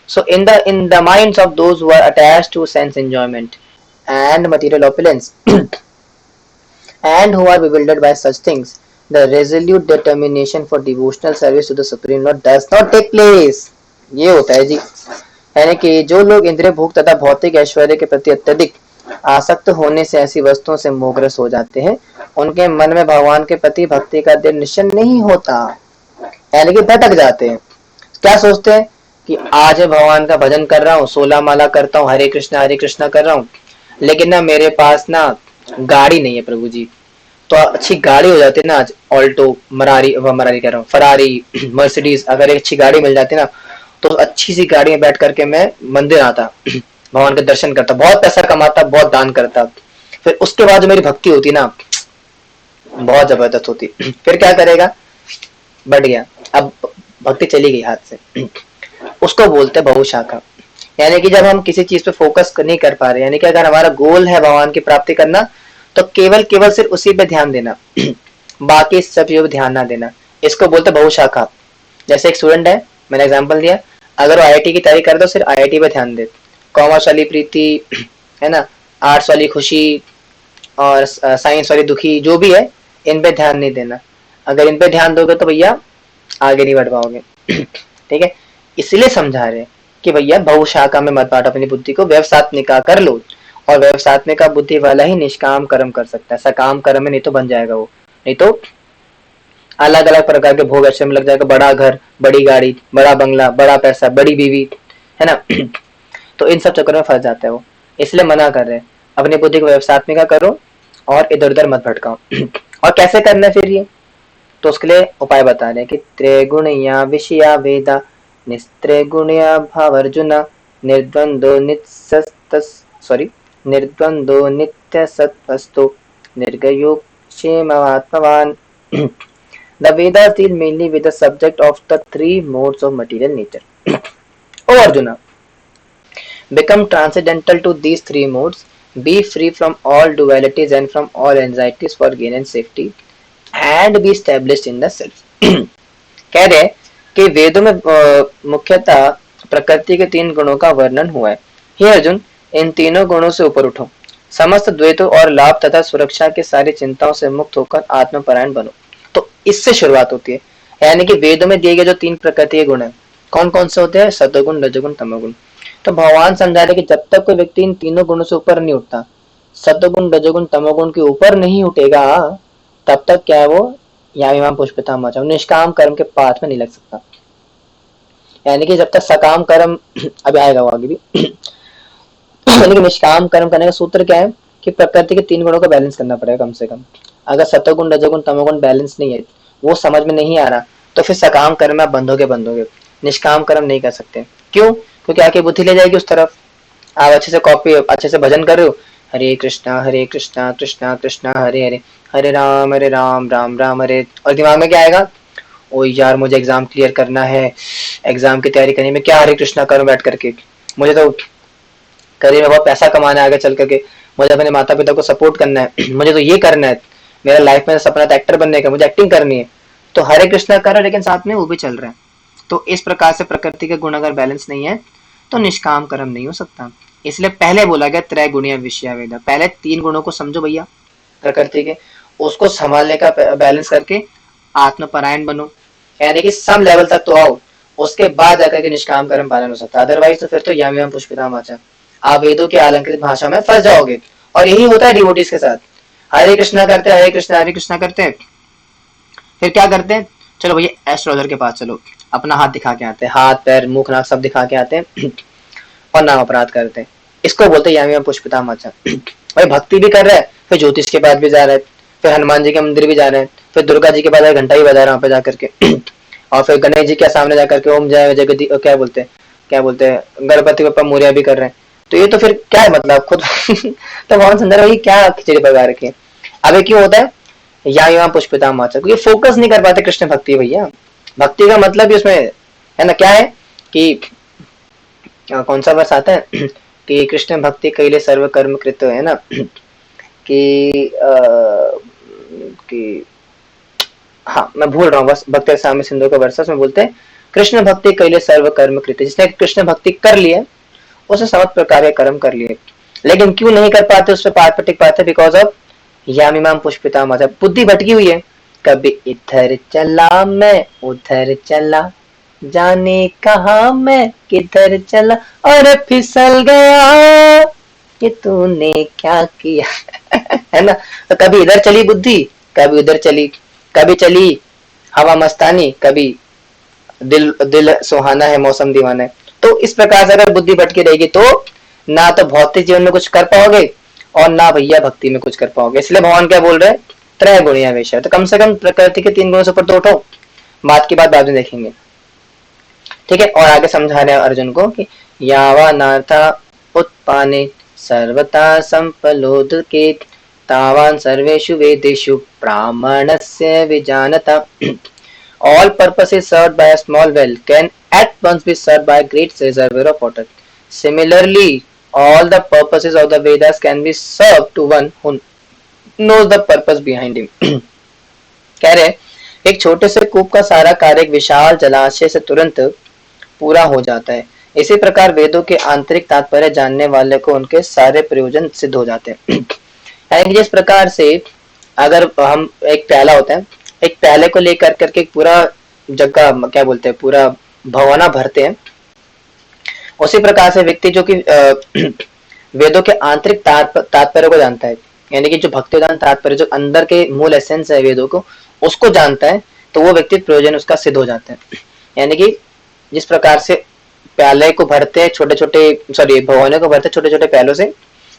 So in the minds of those who are attached to sense enjoyment and material opulence and who are bewildered by such things, the resolute determination for devotional service to the Supreme Lord does not take place. ये होता है जी, यानी कि जो लोग इंद्रिय भोग तथा भौतिक ऐश्वर्य के प्रति अत्यधिक आसक्त होने से ऐसी वस्तुओं से मोहग्रस्त हो जाते हैं, उनके मन में भगवान के प्रति भक्ति का दृढ़ निश्चय नहीं होता, यानी कि भटक जाते हैं। क्या सोचते हैं कि आज भगवान का भजन कर रहा हूँ, 16 माला करता हूँ, हरे कृष्णा कर रहा हूँ, लेकिन ना मेरे पास ना गाड़ी नहीं है प्रभु जी, तो अच्छी गाड़ी हो जाती है ना आज, ऑल्टो, मरारी कह रहा हूँ, फरारी, मर्सिडीज, अगर एक अच्छी गाड़ी मिल जाती ना, तो अच्छी सी गाड़ी में बैठ करके मैं मंदिर आता, भगवान के दर्शन करता, बहुत पैसा कमाता, बहुत दान करता। फिर उसके बाद जो मेरी भक्ति होती ना, बहुत जबरदस्त होती। फिर क्या करेगा, बढ़ गया, अब भक्ति चली गई हाथ से, उसको बोलते बहुशाखा। यानी कि जब हम किसी चीज पे फोकस नहीं कर पा रहे, यानी कि अगर हमारा गोल है भगवान की प्राप्ति करना, तो केवल केवल सिर्फ उसी पे ध्यान देना, बाकी सब चीजों पे ध्यान ना देना, इसको बोलते बहुशाखा। जैसे एक स्टूडेंट है, मैंने एग्जांपल दिया, अगर वो आईआईटी की तैयारी कर दो, सिर्फ आईआईटी पे ध्यान दे, कॉमर्स वाली प्रीति है ना, आर्ट्स वाली खुशी, और साइंस वाली दुखी, जो भी है, इन पे ध्यान नहीं देना। अगर इन पे ध्यान दोगे तो भैया आगे नहीं बढ़ पाओगे। ठीक है, इसलिए समझा रहे कि भैया बहुशाखा में मत बांटो अपनी बुद्धि को, व्यवसात्मिका कर लो, और व्यवसात्मिका बुद्धि वाला ही निष्काम कर्म कर सकता है, सकाम कर्म में नहीं तो बन जाएगा वो, नहीं तो अलग अलग प्रकार के भोग ऐसे में लग जाएगा, बड़ा घर, बड़ी गाड़ी, बड़ा बंगला, बड़ा पैसा, बड़ी बीवी, है ना। तो इन सब चक्करों में फंस जाता है वो, इसलिए मना कर रहे हैं अपनी बुद्धि को व्यवसात्मिका करो और इधर उधर मत भटकाओ। और कैसे करना है फिर ये, तो उसके लिए उपाय बता रहे हैं कि त्रिगुणिया विषया वेदा निस्त्रिगुणिया भावर्जुन निर्द्वंदो निर्द्वंदो नित्य सत्वस्तु निर्गयो क्षेमवात्मवान। The Vedas deal mainly with the subject of the three modes of material nature. O Arjuna, become transcendental to these three modes, be free from all dualities and from all anxieties for gain and safety, and be established in the self. कह रहे कि वेदों में मुख्यतः प्रकृति के तीन गुणों का वर्णन हुआ है। हे अर्जुन, इन तीनों गुणों से ऊपर उठो, समस्त द्वैतों और लाभ तथा सुरक्षा की सारी चिंताओं से मुक्त होकर आत्मपरायण बनो। तो इससे शुरुआत होती है, यानी कि वेदों में दिए गए जो तीन प्रकृति के गुण है, कौन कौन से होते हैं, सतोगुण, रजोगुण, तमोगुण। तो भगवान समझा रहे कि जब तक कोई व्यक्ति इन तीनों गुणों से ऊपर नहीं उठता, सतोगुण, रजोगुण, तमोगुण के ऊपर नहीं उठेगा, तब तक क्या है वो यामिमाम पुष्पिताम आचार्य निष्काम कर्म के पाथ में नहीं लग सकता। यानी कि जब तक सकाम कर्म अभी आएगा वो आगे भी, यानी कि निष्काम कर्म करने का सूत्र क्या है कि प्रकृति के तीन गुणों को बैलेंस करना पड़ेगा कम से कम। अगर सतोगुण, रजोगुण, तमोगुण बैलेंस नहीं है, वो समझ में नहीं आ रहा, तो फिर सकाम कर्म में बंधोगे, निष्काम कर्म नहीं कर सकते। क्यों? क्योंकि आके बुद्धि ले जाएगी उस तरफ। आप अच्छे से भजन कर रहे हो, हरे कृष्णा कृष्णा कृष्णा हरे हरे, हरे राम राम राम हरे, और दिमाग में क्या आएगा, ओ यार मुझे एग्जाम क्लियर करना है, एग्जाम की तैयारी करनी, मैं क्या हरे कृष्णा करूं बैठ करके, मुझे तो करियर में बहुत पैसा कमाना है आगे चल करके, मुझे अपने माता पिता को सपोर्ट करना है, मुझे तो ये करना है, मेरा लाइफ में सपना था एक्टर बनने का, मुझे एक्टिंग करनी है। तो हरे कृष्णा कर रहा है लेकिन साथ में वो भी चल रहा है। तो इस प्रकार से प्रकृति के गुण अगर बैलेंस नहीं है तो निष्काम कर्म नहीं हो सकता। इसलिए पहले बोला गया त्रय गुणिया विषया वेदा, पहले तीन गुणों को समझो भैया प्रकृति के, उसको संभालने का बैलेंस करके आत्मपरायण बनो, यानी कि सम लेवल तक तो आओ, उसके बाद जाकर के निष्काम कर्म पालन हो सकता है। अदरवाइज तो फिर तो यामियाम पुष्पिताम आचार्य, आप वेदों की अलंकृत भाषा में फंस जाओगे। और यही होता है डिवोटीज के साथ, हरे कृष्णा करते हैं, हरे कृष्णा करते हैं, फिर क्या करते हैं, चलो भैया एस्ट्रोलॉजर के पास चलो, अपना हाथ दिखा के आते हैं, हाथ पैर मुख नाक सब दिखा के आते हैं और नाम अपराध करते हैं। इसको बोलते हैं यामियाम पुष्पिताम आचार्य। भाई भक्ति भी कर रहा है, फिर ज्योतिष के पास भी जा रहा है, फिर हनुमान जी के मंदिर भी जा रहे हैं, फिर दुर्गा जी के पास घंटा भी बजा रहा है वहां पे जाकर के, और फिर गणेश जी के सामने जाकर के ओम जय जगती क्या बोलते हैं गणपति बप्पा मोरया भी कर रहे हैं। तो ये तो फिर क्या है मतलब खुद तो भगवान सुंदर भाई क्या खिचड़ी पका रखी है। अब क्यों होता है यामिमाम पुष्पिताम आचार्य, क्योंकि फोकस नहीं कर पाते कृष्ण भक्ति। भैया भक्ति का मतलब ही उसमें है ना, क्या है कि कौन सा वर्ष आता है कि कृष्ण भक्ति कैले सर्व कर्म कृत, है ना, कि हाँ मैं भूल रहा हूँ बस, भक्त साम्य सिंधु का वर्ष में बोलते हैं कृष्ण भक्ति कैले सर्व कर्म कृत, जिसने कृष्ण भक्ति कर लिया उसने समस्त प्रकार के कर्म कर लिए, लेकिन क्यों नहीं कर पाते, उस पर पार टिक पाते, बिकॉज ऑफ यामिमाम पुष्पिताम आचार्य। बुद्धि भटकी हुई है, कभी इधर चला मैं उधर चला, जाने कहा मैं किधर चला और फिसल गया, कि तूने क्या किया है ना। तो कभी इधर चली बुद्धि, कभी उधर चली, कभी चली हवा मस्तानी, कभी दिल सुहाना है मौसम दीवाना है। तो इस प्रकार से अगर बुद्धि भटकी रहेगी तो ना तो भौतिक जीवन में कुछ कर पाओगे और ना भैया भक्ति में कुछ कर पाओगे। इसलिए भगवान क्या बोल रहे हैं त्रय गुणिया विषय, तो कम से कम प्रकृति के 3 गुणों से ऊपर तो उठो, बात की बात बाद में देखेंगे। ठीक है, और आगे समझा रहे हैं अर्जुन को कि यावानार्था उत्पाने सर्वथा संपलोदके तावान सर्वेषु वेदेषु ब्राह्मणस्य विजानता। All purposes served by a small well can at once be served by a great reservoir of water. Similarly, all the purposes of the Vedas can be served to one who knows the purpose behind him. कह रहे एक छोटे से कूप का सारा कार्य एक विशाल जलाशय से तुरंत पूरा हो जाता है। इसी प्रकार वेदों के आंतरिक तात्पर्य जानने वाले को उनके सारे प्रयोजन सिद्ध हो जाते हैं। यानी जिस प्रकार से अगर हम एक प्याला होता है, एक प्याले को लेकर करके पूरा जगह क्या बोलते हैं, पूरा भगोना भरते हैं, उसी प्रकार से व्यक्ति जो कि वेदों के आंतरिक तात्पर्य को जानता है, यानी कि जो भक्ति वेदांत तात्पर्य जो अंदर के मूल एसेंस है वेदों को, उसको जानता है, तो वो व्यक्ति प्रयोजन उसका सिद्ध हो जाता है। यानी कि जिस प्रकार से प्याले को भरते हैं छोटे छोटे, सॉरी भगोने को भरते हैं छोटे छोटे प्यालों से,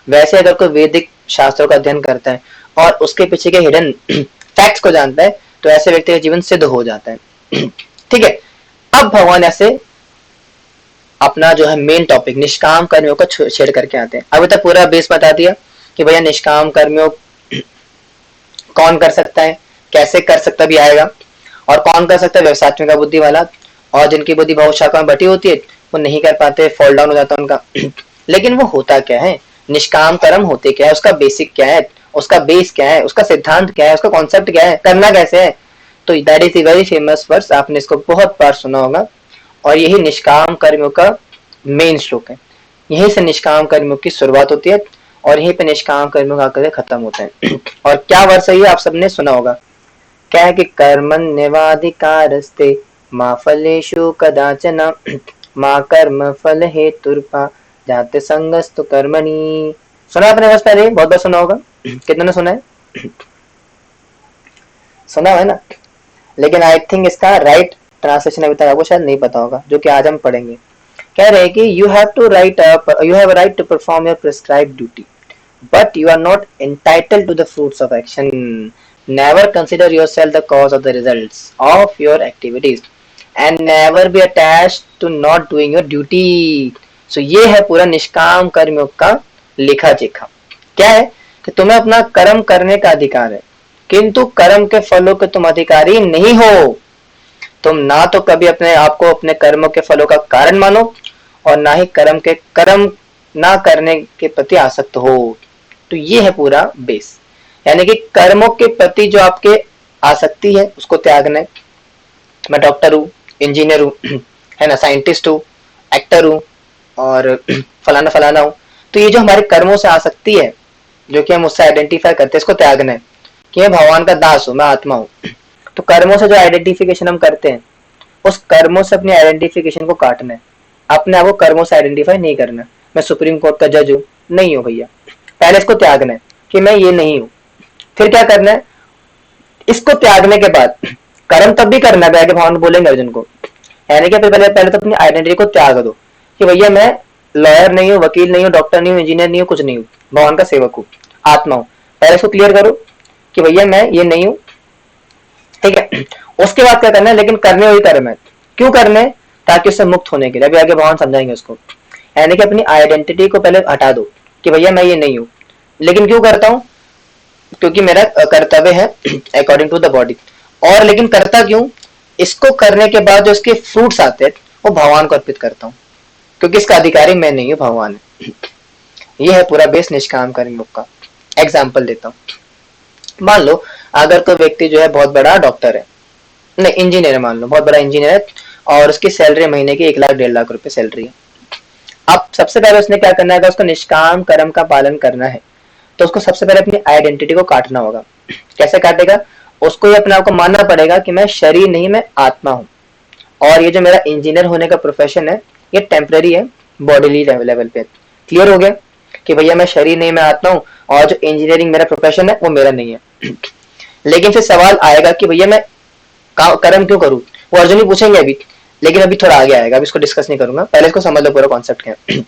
वैसे अगर कोई वैदिक शास्त्रों का अध्ययन करता है और उसके पीछे के हिडन फैक्ट्स को जानता है, तो ऐसे व्यक्ति का जीवन सिद्ध हो जाता है। ठीक है, अब भगवान ऐसे अपना जो है मेन टॉपिक निष्काम कर्मियों को छेड़ करके आते हैं। अभी तक पूरा बेस बता दिया कि भैया निष्काम कर्मियों कौन कर सकता है, कैसे कर सकता भी आएगा, और कौन कर सकता है, व्यवसायिक बुद्धि वाला, और जिनकी बुद्धि बहुत शाखा में बटी होती है वो नहीं कर पाते, फॉल डाउन हो जाता है उनका। लेकिन वो होता क्या है, निष्काम कर्म होते क्या है, उसका बेसिक क्या है, उसका बेस क्या है, उसका सिद्धांत क्या है, उसका कॉन्सेप्ट क्या है, करना कैसे है। तो that is very famous verse, आपने इसको बहुत बार सुना होगा, और यही निष्काम कर्मियों का मेन श्लोक है। यहीं से निष्काम कर्मियों की शुरुआत होती है और यहीं पे निष्काम कर्मियों का आकर खत्म होता है। और क्या वर्ष है ये आप सबने सुना होगा, क्या है कि कर्मण्यवाधिकारस्ते मा फलेषु कदाचन मा कर्म फल हेतुर्भा जाते संगस्तु कर्मणि। सुना आपने वर्ष पहले, बहुत बार सुना होगा, कितने ने सुना है? सुना है ना, लेकिन आई थिंक इसका राइट ट्रांसलेशन अभी तक आपको शायद नहीं पता होगा, जो कि आज हम पढ़ेंगे। कह रहे हैं कि you have right to perform your prescribed duty but you are not entitled to the fruits of action. Never consider yourself the cause of the results of your activities and never be attached to not doing your duty. So ये है पूरा निष्काम कर्मियों का लेखा जोखा। क्या है कि तुम्हें अपना कर्म करने का अधिकार है, किंतु कर्म के फलों के तुम अधिकारी नहीं हो। तुम ना तो कभी अपने आप को अपने कर्मों के फलों का कारण मानो और ना ही कर्म ना करने के प्रति आसक्त हो। तो ये है पूरा बेस, यानी कि कर्मों के प्रति जो आपके आसक्ति है उसको त्यागना है। मैं डॉक्टर हूँ, इंजीनियर हूँ, है ना, साइंटिस्ट हूँ, एक्टर हूँ और फलाना फलाना हूँ, तो ये जो हमारे कर्मों से आसक्ति है जो कि हम उससे आइडेंटिफाई करते हैं, इसको त्यागना है कि मैं भगवान का दास हूँ, मैं आत्मा हूँ। तो कर्मों से जो आइडेंटिफिकेशन हम करते हैं, उस कर्मों से अपनी आइडेंटिफिकेशन को काटना है, अपने आप को कर्मों से आइडेंटिफाई नहीं करना। मैं सुप्रीम कोर्ट का जज हूँ, नहीं हूँ भैया, पहले इसको त्यागना है कि मैं ये नहीं हूँ। फिर क्या करना है, इसको त्यागने के बाद कर्म तब भी करना है, भगवान बोलेंगे अर्जुन को, यानी कि पहले तो अपनी आइडेंटिटी को त्याग दो कि भैया मैं लॉयर नहीं हूँ, वकील नहीं हूँ, डॉक्टर नहीं हूँ, इंजीनियर नहीं हूँ, कुछ नहीं हूँ, भगवान का सेवक हूँ, आत्मा हूँ। पहले इसको क्लियर करो कि भैया मैं ये नहीं हूँ। ठीक है, उसके बाद क्या करना है, लेकिन करने वही कर्म है। क्यों करने, ताकि उससे मुक्त होने के लिए। अभी आगे भगवान समझाएंगे उसको। यानी कि अपनी आइडेंटिटी को पहले हटा दो कि भैया मैं ये नहीं हूँ, लेकिन क्यों करता हूँ, क्योंकि मेरा कर्तव्य है अकॉर्डिंग टू द बॉडी। और लेकिन करता क्यों, इसको करने के बाद जो इसके फ्रूट्स आते हैं वो भगवान को अर्पित करता हूँ, क्योंकि इसका अधिकारी मैं नहीं हूँ, भगवान है। ये है पूरा बेस निष्काम कर्मयोग का। एग्जाम्पल देता हूँ, मान लो अगर कोई व्यक्ति जो है बहुत बड़ा डॉक्टर है, नहीं इंजीनियर है, मान लो बहुत बड़ा इंजीनियर है और उसकी सैलरी महीने की 1 लाख 1.5 लाख रुपए सैलरी है। अब सबसे पहले उसने क्या करना है, उसको निष्काम कर्म का पालन करना है, तो उसको सबसे पहले अपनी आइडेंटिटी को काटना होगा। कैसे काटेगा, उसको ये अपने आप को मानना पड़ेगा कि मैं शरीर नहीं, मैं आत्मा हूँ, और ये जो मेरा इंजीनियर होने का प्रोफेशन है ये टेम्पररी है, बॉडीली लेवल पे। क्लियर हो गया कि भैया मैं शरीर नहीं, मैं आत्मा हूँ, और जो इंजीनियरिंग मेरा प्रोफेशन है वो मेरा नहीं है। लेकिन फिर सवाल आएगा कि भैया मैं कर्म क्यों करूँ, वो अर्जुन ही पूछेंगे अभी, लेकिन अभी थोड़ा आगे आएगा, अभी इसको डिस्कस नहीं करूंगा, पहले इसको समझ लो पूरा कॉन्सेप्ट क्या है।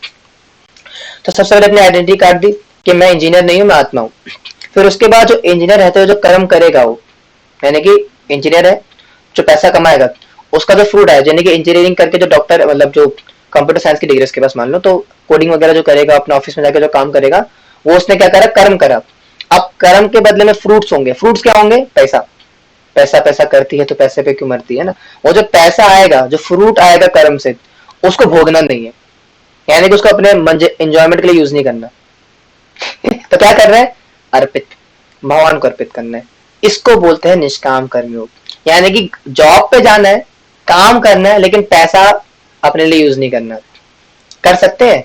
तो सबसे पहले अपनी आइडेंटिटी काट दी कि मैं इंजीनियर नहीं हूँ, मैं आत्मा हूँ। फिर उसके बाद जो इंजीनियर रहते हैं, जो कर्म करेगा वो, यानी कि इंजीनियर है जो पैसा कमाएगा, उसका जो फ्रूट है, यानी कि इंजीनियरिंग करके जो डॉक्टर, मतलब जो कंप्यूटर साइंस की डिग्री उसके पास मान लो, तो कोडिंग वगैरह जो करेगा, अपने ऑफिस में जाकर जो काम करेगा, वो उसने क्या करा, कर्म करा। अब कर्म के बदले में फ्रूट्स होंगे। फ्रूट्स क्या होंगे? पैसा। पैसा पैसा करती है तो पैसे पे क्यों मरती है ना। वो जो पैसा आएगा, जो फ्रूट आएगा कर्म से, उसको भोगना नहीं है, यानी कि उसको अपने एंजॉयमेंट के लिए यूज नहीं करना। तो क्या कर रहे हैं? अर्पित, भगवान को अर्पित करना है। इसको बोलते हैं निष्काम कर्मयोग। यानी कि जॉब पे जाना है, काम करना है, लेकिन पैसा अपने लिए यूज नहीं करना। कर सकते हैं?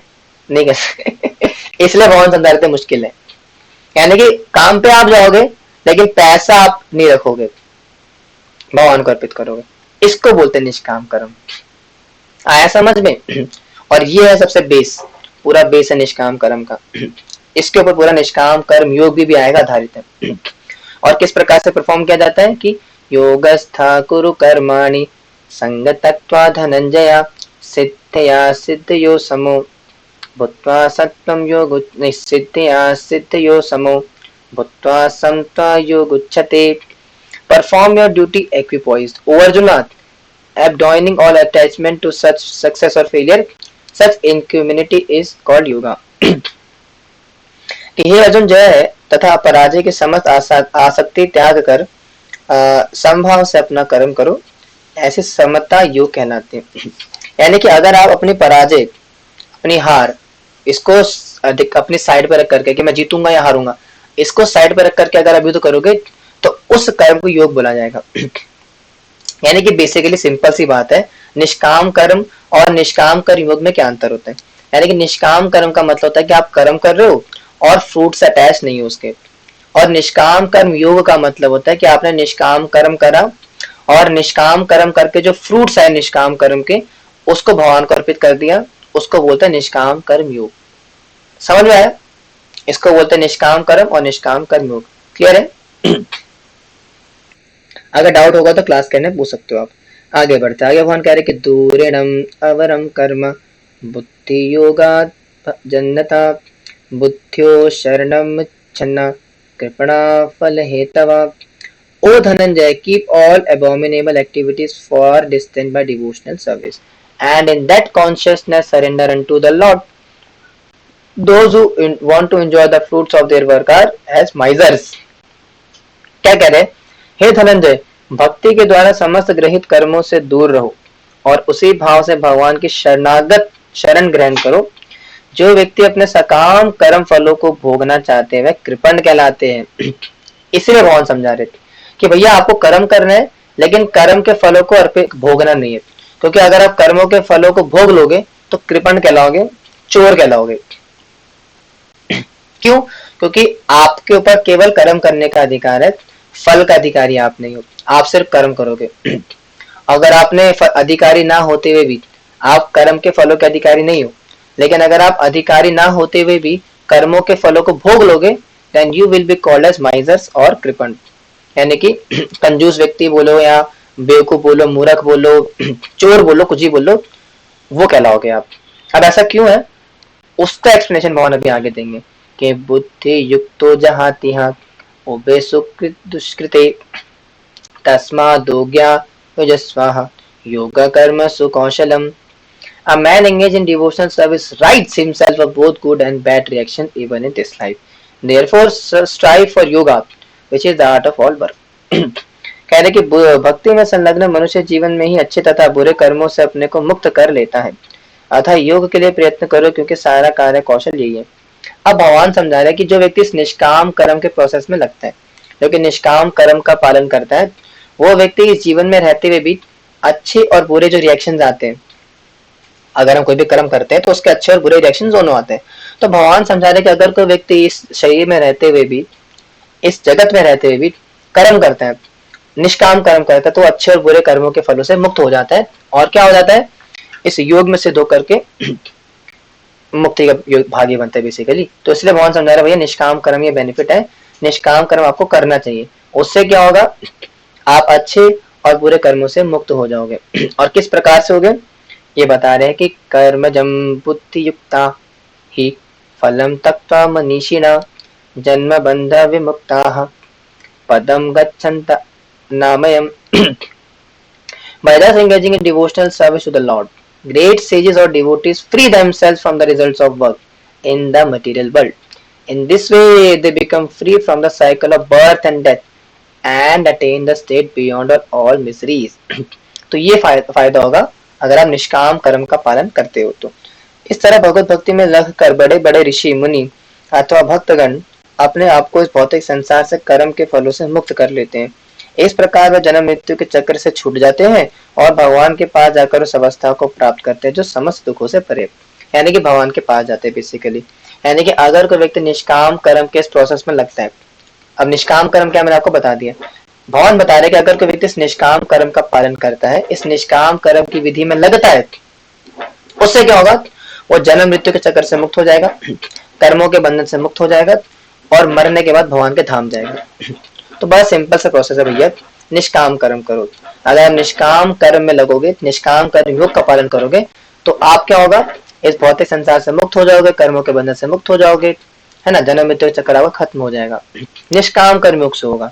नहीं कर सकते। इसलिए भगवान समझा रहे थे मुश्किल है। यानी कि काम पे आप जाओगे लेकिन पैसा आप नहीं रखोगे, भगवान को अर्पित करोगे। इसको बोलते हैं निष्काम कर्म। आया समझ में? और ये है सबसे बेस, पूरा बेस है निष्काम कर्म का। इसके ऊपर पूरा निष्काम कर्म योग भी आएगा आधारित है। और किस प्रकार से परफॉर्म किया जाता है कि योगस्था कुरु कर्माणि संगतत्वा धनंजया सिद्धया सिद्धयो समो भूत्वा सत्वं योग सिद्धया सिद्धयो समो भूत्वा समत्वा योगुच्यते। Perform your duty equipoised o Arjuna, abandonning all attachment to such success or failure. Such equanimity is called yoga. कि हे अर्जुन, जय है तथा पराजय के समस्त आसक्ति त्याग कर समभाव से अपना कर्म करो, ऐसे समता योग कहलाते हैं। यानी कि अगर आप अपनी पराजय, अपनी हार, इसको अधिक अपनी साइड पर रख करके कि मैं जीतूंगा या हारूंगा, इसको साइड पर रख करके अगर अभी तो करोगे तो उस कर्म को योग बोला जाएगा। यानी कि बेसिकली सिंपल सी बात है, निष्काम कर्म और निष्काम कर्म योग में क्या अंतर होता है। यानी कि निष्काम कर्म का मतलब होता है कि आप कर्म कर रहे हो और फ्रूट से अटैच नहीं हो उसके, और निष्काम कर्म योग का मतलब होता है कि आपने निष्काम कर्म करा और निष्काम कर्म करके जो फ्रूट्स है निष्काम कर्म के, उसको भगवान को अर्पित कर दिया, उसको बोलते हैं निष्काम कर्म योग। समझ में आया? इसको बोलते हैं निष्काम कर्म और निष्काम कर्म योग। क्लियर है? अगर डाउट होगा तो क्लास करने पूछ सकते हो आप। आगे बढ़ते आगे भगवान कह रहे कि दूरेणम अवरम कर्म बुद्धि योगात् जन्नता बुद्धियो शरणम छन्ना कृपणा फल हेतवा। O Dhananjay, keep all abominable activities far distant by devotional service, and in that consciousness surrender unto the Lord. Those who want to enjoy the fruits of their work are as misers. क्या कह रहे हैं? हे धनंजय, भक्ति के द्वारा समस्त ग्रहित कर्मों से दूर रहो और उसी भाव से भगवान की शरण ग्रहण करो। जो व्यक्ति अपने सकाम कर्म फलों को भोगना चाहते हैं वे कृपण कहलाते हैं। इसलिए भगवान समझा रहे थे कि भैया आपको कर्म करना है लेकिन कर्म के फलों को अर्पित भोगना नहीं है, क्योंकि अगर आप कर्मों के फलों को भोग लोगे तो कृपण कहलाओगे, चोर कहलाओगे। क्यों? क्योंकि आपके ऊपर केवल कर्म करने का अधिकार है, फल का अधिकारी आप नहीं हो, आप सिर्फ कर्म करोगे। अगर आपने अधिकारी ना होते हुए भी आप कर्म के फलों के अधिकारी नहीं हो, लेकिन अगर आप अधिकारी ना होते हुए भी कर्मों के फलों को भोग लोगे, then you will be called as misers और कृपण। यानी कि कंजूस व्यक्ति बोलो या बेवकूफ बोलो, मूर्ख बोलो, चोर बोलो, कुछ ही बोलो, वो कहलाओगे आप। अब ऐसा क्यों है उसका एक्सप्लेनेशन भगवान अभी आगे देंगे कि बुद्धि युक्तो जहाँ तिहा उभे सुकृत दुष्कृते तस्मादोज्ञा युजस्वाहा योगा कर्म सुकौशलम। A man engaged in devotional service rights himself of both good and bad reaction even in this life. Therefore, strive for yoga, which is the art of all work. कह रहे कि भक्ति में संलग्न मनुष्य जीवन में ही अच्छे तथा बुरे कर्मों से अपने को मुक्त कर लेता है, अतः योग के लिए प्रयत्न करो क्योंकि सारा कार्य कौशल यही है। अब भगवान समझा रहे कि जो व्यक्ति इस निष्काम कर्म के प्रोसेस में लगता है, जो कि निष्काम कर्म का पालन करता है, वो व्यक्ति इस जीवन में रहते हुए भी अच्छे और बुरे जो रिएक्शन आते हैं, अगर हम कोई भी कर्म करते हैं तो उसके अच्छे और बुरे रिएक्शन दोनों आते हैं। तो भगवान समझा रहे कि अगर कोई व्यक्ति इस शरीर में रहते हुए भी, इस जगत में रहते हुए भी कर्म करता है, निष्काम कर्म करता है, तो अच्छे और बुरे कर्मों के फलों से मुक्त हो जाता है। और क्या हो जाता है? इस योग में सिद्ध होकर के मुक्ति का भागी बनता है बेसिकली। तो इसलिए भगवान समझा रहे भैया निष्काम कर्म ये बेनिफिट है, निष्काम कर्म आपको करना चाहिए। उससे क्या होगा? आप अच्छे और बुरे कर्मों से मुक्त हो जाओगे। और किस प्रकार से होगे ये बता रहे हैं कि कर्मजम बुद्धि युक्ता ही फलम तक्त्वा मनीषिणा जन्म बंध विमुक्ताः पदम गच्छन्त नामयम्. By thus engaging in devotional service to the Lord, great sages or devotees free themselves from the results of work in the material world. In this way, they become free from the cycle of birth and death and attain the state beyond all miseries. तो ये फायदा होगा अगर आप निष्काम कर्म का पालन करते हो तो. इस तरह भगवत भक्ति में लग कर बड़े बड़े ऋषि मुनि अथवा भक्तगण अपने आप को इस भौतिक संसार से कर्म के फलों से मुक्त कर लेते हैं. इस प्रकार वे जन्म मृत्यु के चक्र से छूट जाते हैं और भगवान के पास जाकर उस अवस्था को प्राप्त करते हैं जो समस्त दुखों से परे, यानी कि भगवान के पास जाते हैं बेसिकली. यानी कि अगर कोई व्यक्ति निष्काम कर्म के इस प्रोसेस में लगता है, अब निष्काम कर्म क्या मैंने आपको बता दिया, भगवान बता रहे कि अगर कोई व्यक्ति इस निष्काम कर्म का पालन करता है, इस निष्काम कर्म की विधि में लगता है, उससे क्या होगा, वो जन्म मृत्यु के चक्कर से मुक्त हो जाएगा, कर्मों के बंधन से मुक्त हो जाएगा और मरने के बाद भगवान के धाम जाएगा. तो बड़ा सिंपल सा प्रोसेस है भैया, निष्काम कर्म करो. अगर आप निष्काम कर्म में लगोगे, निष्काम कर्म योग का पालन करोगे, तो आप क्या होगा, इस भौतिक संसार से मुक्त हो जाओगे, कर्मों के बंधन से मुक्त हो जाओगे, है ना, जन्म मृत्यु चक्कर आपका खत्म हो जाएगा. निष्काम कर्म योग से होगा.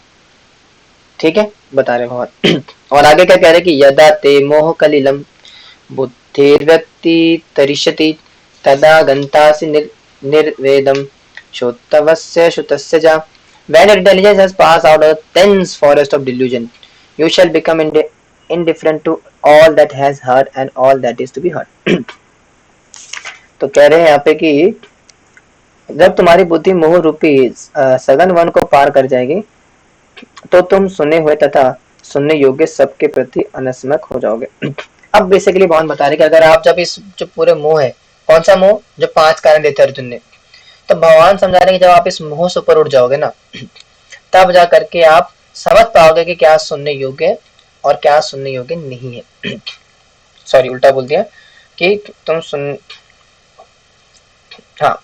ठीक है, बता रहे भगवान. और आगे क्या कह रहे कि यदा ते मोह कलिलम बुद्धिर्व्यक्ति तरिष्यति तदा गंतासि निर्वेदम श्रोतवस्य श्रुतस्य जा. When intelligence has passed out of the dense forest of delusion, you shall become indifferent to all that has heard and all that is to be heard. तो कह रहे हैं यहाँ पे कि जब तुम्हारी बुद्धि मोह रूपी सघन वन को पार कर जाएगी तो तुम सुने हुए तथा सुनने योग्य सबके प्रति अनस्मक हो जाओगे. अब बेसिकली भगवान बता रहे कि अगर आप जब इस जो पूरे मोह है, कौन सा मोह, जो 5 कारण देते अर्जुन ने, तो भगवान समझा रहे हैं कि जब आप इस मोह से ऊपर उठ जाओगे ना, तब जा करके आप समझ पाओगे कि क्या सुनने योग्य है और क्या सुनने योग्य नहीं है. सॉरी, उल्टा बोल दिया कि तुम सुन, हाँ,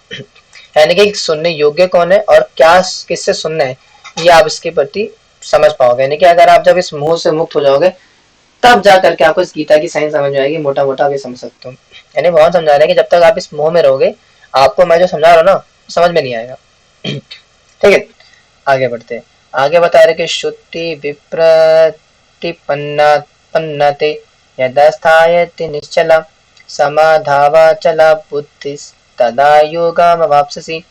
यानी कि सुनने योग्य कौन है और क्या किससे सुनना है, ये आप इसके प्रति समझ पाओगे. यानी कि अगर आप जब इस मोह से मुक्त हो जाओगे, तब जा करके आपको इस गीता की साइंस समझ में आएगी. मोटा मोटा आप ये समझ सकते हो. यानी भगवान समझा रहे हैं कि जब तक आप इस मोह में रहोगे, आपको मैं जो समझा रहा हूँ ना, समझ में नहीं आएगा. ठीक है, आगे बढ़ते हैं. आगे बता रहे कि श्रुति विप्रतिपन्नते यदस्थायति निश्चला समाधावाचला बुद्धिस्तदा योगमवाप्स्यसि.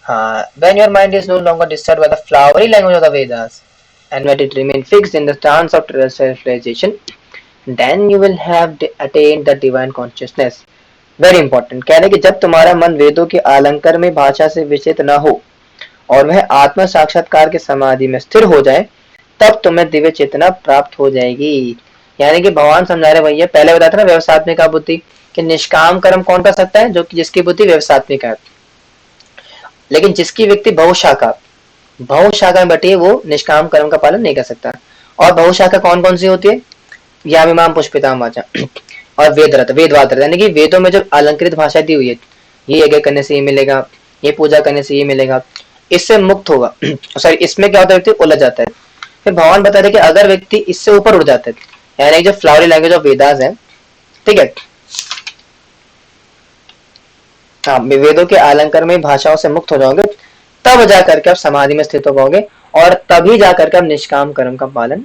हाँ, when your mind is no longer disturbed by the flowery language of the Vedas and let it remain fixed in the stance of self-realization, then you will have attained the divine consciousness. Very important. कह रहे कि जब तुम्हारा मन वेदों के अलंकार में भाषा से विचलित न हो और वह आत्म साक्षात्कार के समाधि में स्थिर हो जाए, तब तुम्हें दिव्य चेतना प्राप्त हो जाएगी. यानी कि भगवान समझा रहे भैया, पहले बताया था ना व्यवसात्मिक बुद्धि, कि निष्काम कर्म कौन कर सकता है, जो कि जिसकी बुद्धि व्यवसात्मिक है. लेकिन जिसकी व्यक्ति बहुशाखा में बटी है, वो निष्काम कर्म का पालन नहीं कर सकता. और बहुशाखा कौन कौन सी होती है, यामिमाम पुष्पिताम वाचा और वेदवाद, यानी कि वेदों में जो अलंकृत भाषा दी हुई है, ये यज्ञ करने से ये मिलेगा, ये पूजा करने से ये मिलेगा, इससे मुक्त होगा. सॉरी, इसमें क्या होता है, व्यक्ति उलझ जाता है. फिर भगवान बता रहे कि अगर व्यक्ति इससे ऊपर उठ जाता है, यानी जो फ्लावरी लैंग्वेज ऑफ वेदास है, ठीक है, हाँ, वेदों के अलंकार में भाषाओं से मुक्त हो जाओगे, तब जाकर के आप समाधि में स्थित हो पाओगे और तभी जाकर के आप निष्काम कर्म का पालन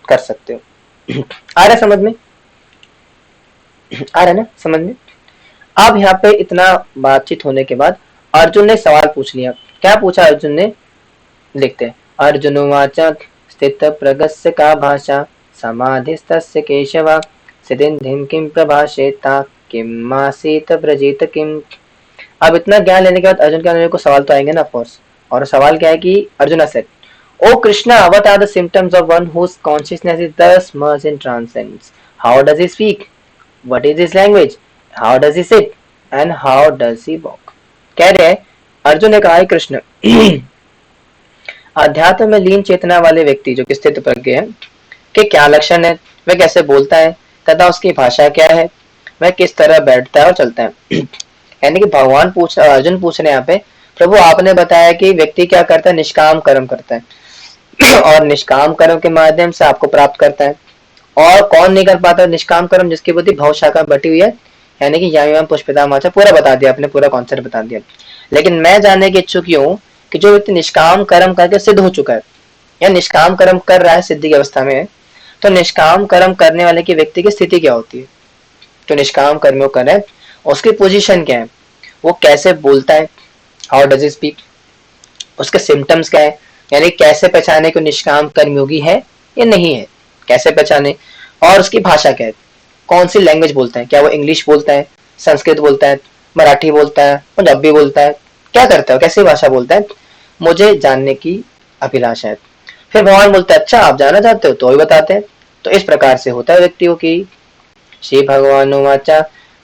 कर सकते हो. आ रहा है समझ में, आ रहा है ना समझ में. अब यहाँ पे इतना बातचीत होने के बाद अर्जुन ने सवाल पूछ लिया. क्या पूछा अर्जुन ने, लिखते हैं. अर्जुन वाचा स्थित प्रगस्य का भाषा समाधिस्तस्य केशव सिद्धिं किं प्रभाषेता किं मासीत व्रजेत किम. अब इतना ज्ञान लेने के बाद अर्जुन के अंदर को सवाल तो आएंगे ना, ऑफकोर्स. और सवाल क्या है कि Arjun said, O Krishna, what are the symptoms of one whose consciousness is thus merged in transcendence? How does he speak? What is his language? How does he sit? And how does he walk? कह रहे हैं, अर्जुन ने कहा, कृष्ण, अध्यात्म में लीन चेतना वाले व्यक्ति जो कि स्थित प्रज्ञ है, के क्या लक्षण है, वह कैसे बोलता है तथा उसकी भाषा क्या है, वह किस तरह बैठता है और चलता है. यानी कि भगवान अर्जुन पूछ रहे हैं यहाँ पे, प्रभु आपने बताया कि व्यक्ति क्या करता है, निष्काम कर्म करता है और निष्काम कर्म के माध्यम से आपको प्राप्त करता है. और कौन नहीं कर पाता निष्काम कर्म, जिसकी बुद्धि भवशाखा बटी हुई है, यानी कि यामिमाम पुष्पिताम वाचा. पूरा बता दिया आपने, पूरा कॉन्सेप्ट बता दिया. लेकिन मैं जानने की इच्छुक हूँ कि जो व्यक्ति निष्काम कर्म करके सिद्ध हो चुका है या निष्काम कर्म कर रहा है, सिद्धि की अवस्था में है, तो निष्काम कर्म करने वाले की व्यक्ति की स्थिति क्या होती है, तो निष्काम कर्म कर रहा है उसकी पोजीशन क्या है, वो कैसे बोलता है, हाउ डज ही स्पीक, उसके सिम्टम्स क्या है, यानी कैसे पहचाने कि निष्काम कर्मयोगी है या नहीं है, कैसे पहचाने, और उसकी भाषा क्या है, कौन सी लैंग्वेज बोलता है, क्या वो इंग्लिश बोलता है, संस्कृत बोलता है, मराठी बोलता है, पंजाबी बोलता है, क्या करता है, कैसी भाषा बोलता है, मुझे जानने की अभिलाषा है। फिर भगवान बोलते हैं अच्छा आप जानना चाहते हो तो ही बताते हैं। तो इस प्रकार से होता है व्यक्तियों की। श्री भगवान वाचा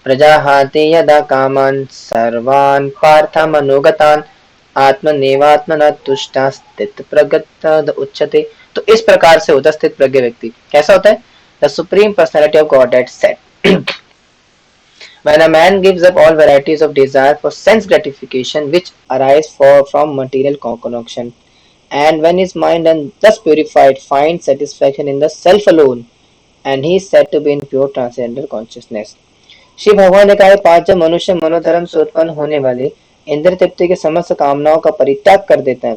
प्रजाहाति यदा कामान सर्वान् पार्थमनुगतान् आत्मनेवात्मना तुष्टा स्थित प्रगत उच्यते। तो इस प्रकार से होता स्थित प्रज्ञ व्यक्ति। कैसा होता है? The supreme personality of God set when a man gives up all varieties of desire for sense gratification which arise from material connection, and when his mind and thus purified finds satisfaction in the self alone, and he is said to be in pure transcendental consciousness. Shri भगवान ने कहा, पांच जब मनुष्य मनोधर्म से उत्पन्न होने वाले इंद्र तृप्ति के समस्त कामनाओं का परित्याग कर देता है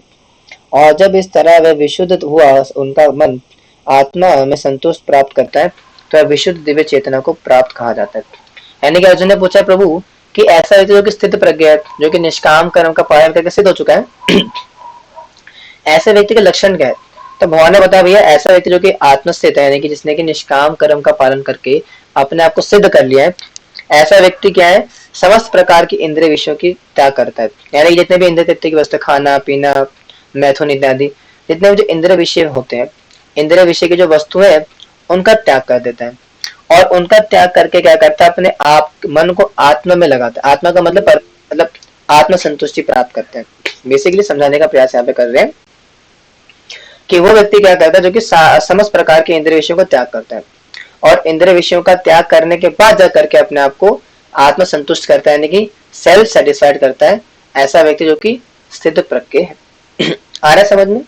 और जब इस तरह वह विशुद्ध हुआ उनका मन आत्मा में संतोष प्राप्त करता है तो वह विशुद्ध दिव्य चेतना को प्राप्त कहा जाता है। यानी कि अर्जुन ने पूछा प्रभु कि ऐसा व्यक्ति जो कि स्थित प्रज्ञ है, जो कि निष्काम कर्म का पालन करके सिद्ध हो चुका है, ऐसे व्यक्ति के लक्षण क्या है? तो भगवान ने बताया भैया ऐसा व्यक्ति जो कि आत्मस्थित है, यानी कि जिसने कि निष्काम कर्म का पालन करके अपने आप को सिद्ध कर लिया है, ऐसा व्यक्ति क्या है? समस्त प्रकार की इंद्रिय विषयों की त्याग करता है। यानी कि जितने भी इंद्रिय तृप्ति की वस्तु, खाना पीना, मैथुन इत्यादि, जितने भी जो इंद्रिय विषय होते हैं, इंद्रिय विषय की जो वस्तु है उनका त्याग कर देता है और उनका त्याग करके क्या करता है? अपने आप मन को आत्मा में लगाता है। आत्मा का मतलब आत्म संतुष्टि प्राप्त करते हैं। बेसिकली समझाने का प्रयास यहाँ पे कर रहे हैं कि वो व्यक्ति क्या करता है जो कि समस्त प्रकार के इंद्रिय विषयों को त्याग करता है और इंद्रिय विषयों का त्याग करने के बाद जा करके अपने आप को आत्म संतुष्ट करता है, यानी कि सेल्फ सेटिस्फाइड करता है। ऐसा व्यक्ति जो कि स्थित प्रज्ञ है। आ रहा है समझ में?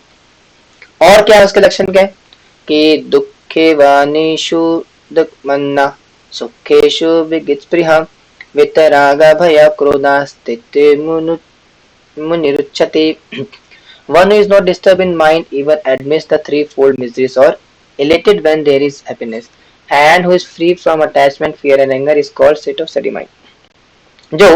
और क्या है उसके लक्षण? क्या है कि दुखे वाणीषु मन्ना सुखेषु विगित्स्पृहा वितराग भय क्रोधास्तित्वे मुनिरुच्यते। One who is not disturbed in mind even admits the threefold miseries or elated when there is happiness, and who is free from attachment, fear and anger is called state of steady mind. जो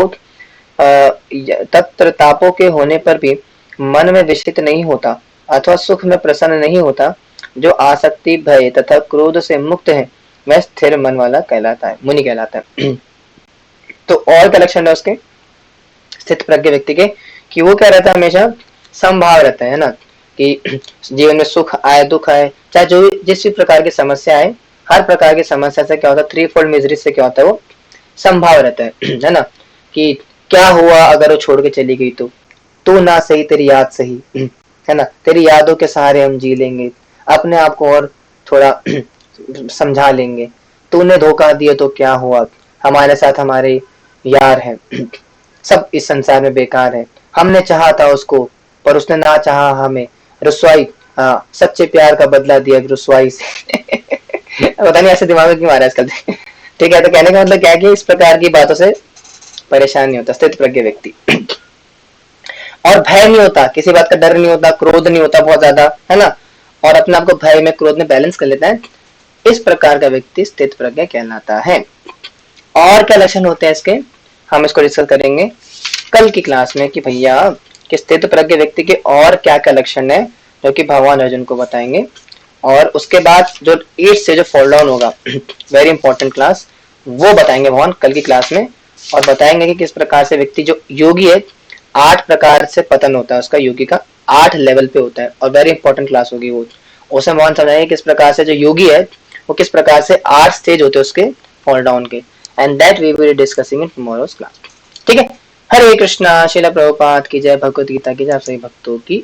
तत्र तापों के होने पर भी मन में विचलित नहीं होता अथवा सुख में प्रसन्न नहीं होता, जो आसक्ति भय तथा क्रोध से मुक्त है, वह स्थिर मन वाला कहलाता है, मुनि कहलाता है। तो और क्या लक्षण है उसके स्थित प्रज्ञ व्यक्ति के? कि वो क्या रहता है? हमेशा समभाव रहता है ना, कि जीवन में सुख आए दुख आए, चाहे जो जिस भी प्रकार की समस्या आए, हर प्रकार की समस्या से क्या होता है? थ्री फोल्ड मिजरी से क्या होता है? वो समभाव रहता है ना, कि क्या हुआ अगर वो छोड़ के चली गई तो तू ना सही तेरी याद सही, है ना, तेरी यादों के सहारे हम जी लेंगे, अपने आप को और थोड़ा समझा लेंगे, तूने धोखा दिया तो क्या हुआ, हमारे साथ हमारे यार है, सब इस संसार में बेकार है, हमने चाहा था उसको पर उसने ना चाहा हमें, रुसवाई, हाँ सच्चे प्यार का बदला दिया रुसवाई से। पता नहीं ऐसे दिमाग में क्यों आ रहा है आजकल। ठीक है, तो कहने का मतलब क्या है कि इस प्रकार की बातों से परेशान नहीं होता स्थित प्रज्ञ व्यक्ति। और भय नहीं होता, किसी बात का डर नहीं होता, क्रोध नहीं होता बहुत ज्यादा, है ना, और अपने आप को भय में क्रोध में बैलेंस कर लेता है। इस प्रकार का व्यक्ति स्थित प्रज्ञ कहलाता है। और क्या लक्षण होते हैं इसके, हम इसको डिस्कस करेंगे कल की क्लास में कि भैया कि स्थित प्रज्ञ व्यक्ति के और क्या क्या लक्षण है, जो कि भगवान अर्जुन को बताएंगे। और उसके बाद जो 8 से जो फॉल डाउन होगा, वेरी इंपॉर्टेंट क्लास, वो बताएंगे भगवान कल की क्लास में। और बताएंगे कि किस प्रकार से व्यक्ति जो योगी है 8 प्रकार से पतन होता है उसका, योगी का 8 लेवल पे होता है, और वेरी इंपॉर्टेंट क्लास होगी वो। उसे भगवान समझाएंगे किस प्रकार से जो योगी है वो किस प्रकार से 8 स्टेज होते हैं उसके फॉल डाउन के, and that we will discussing in tomorrow's class. ठीक है, हरे कृष्णा, श्रील प्रभुपाद की जय, भगवत गीता की जय, आप सभी भक्तों की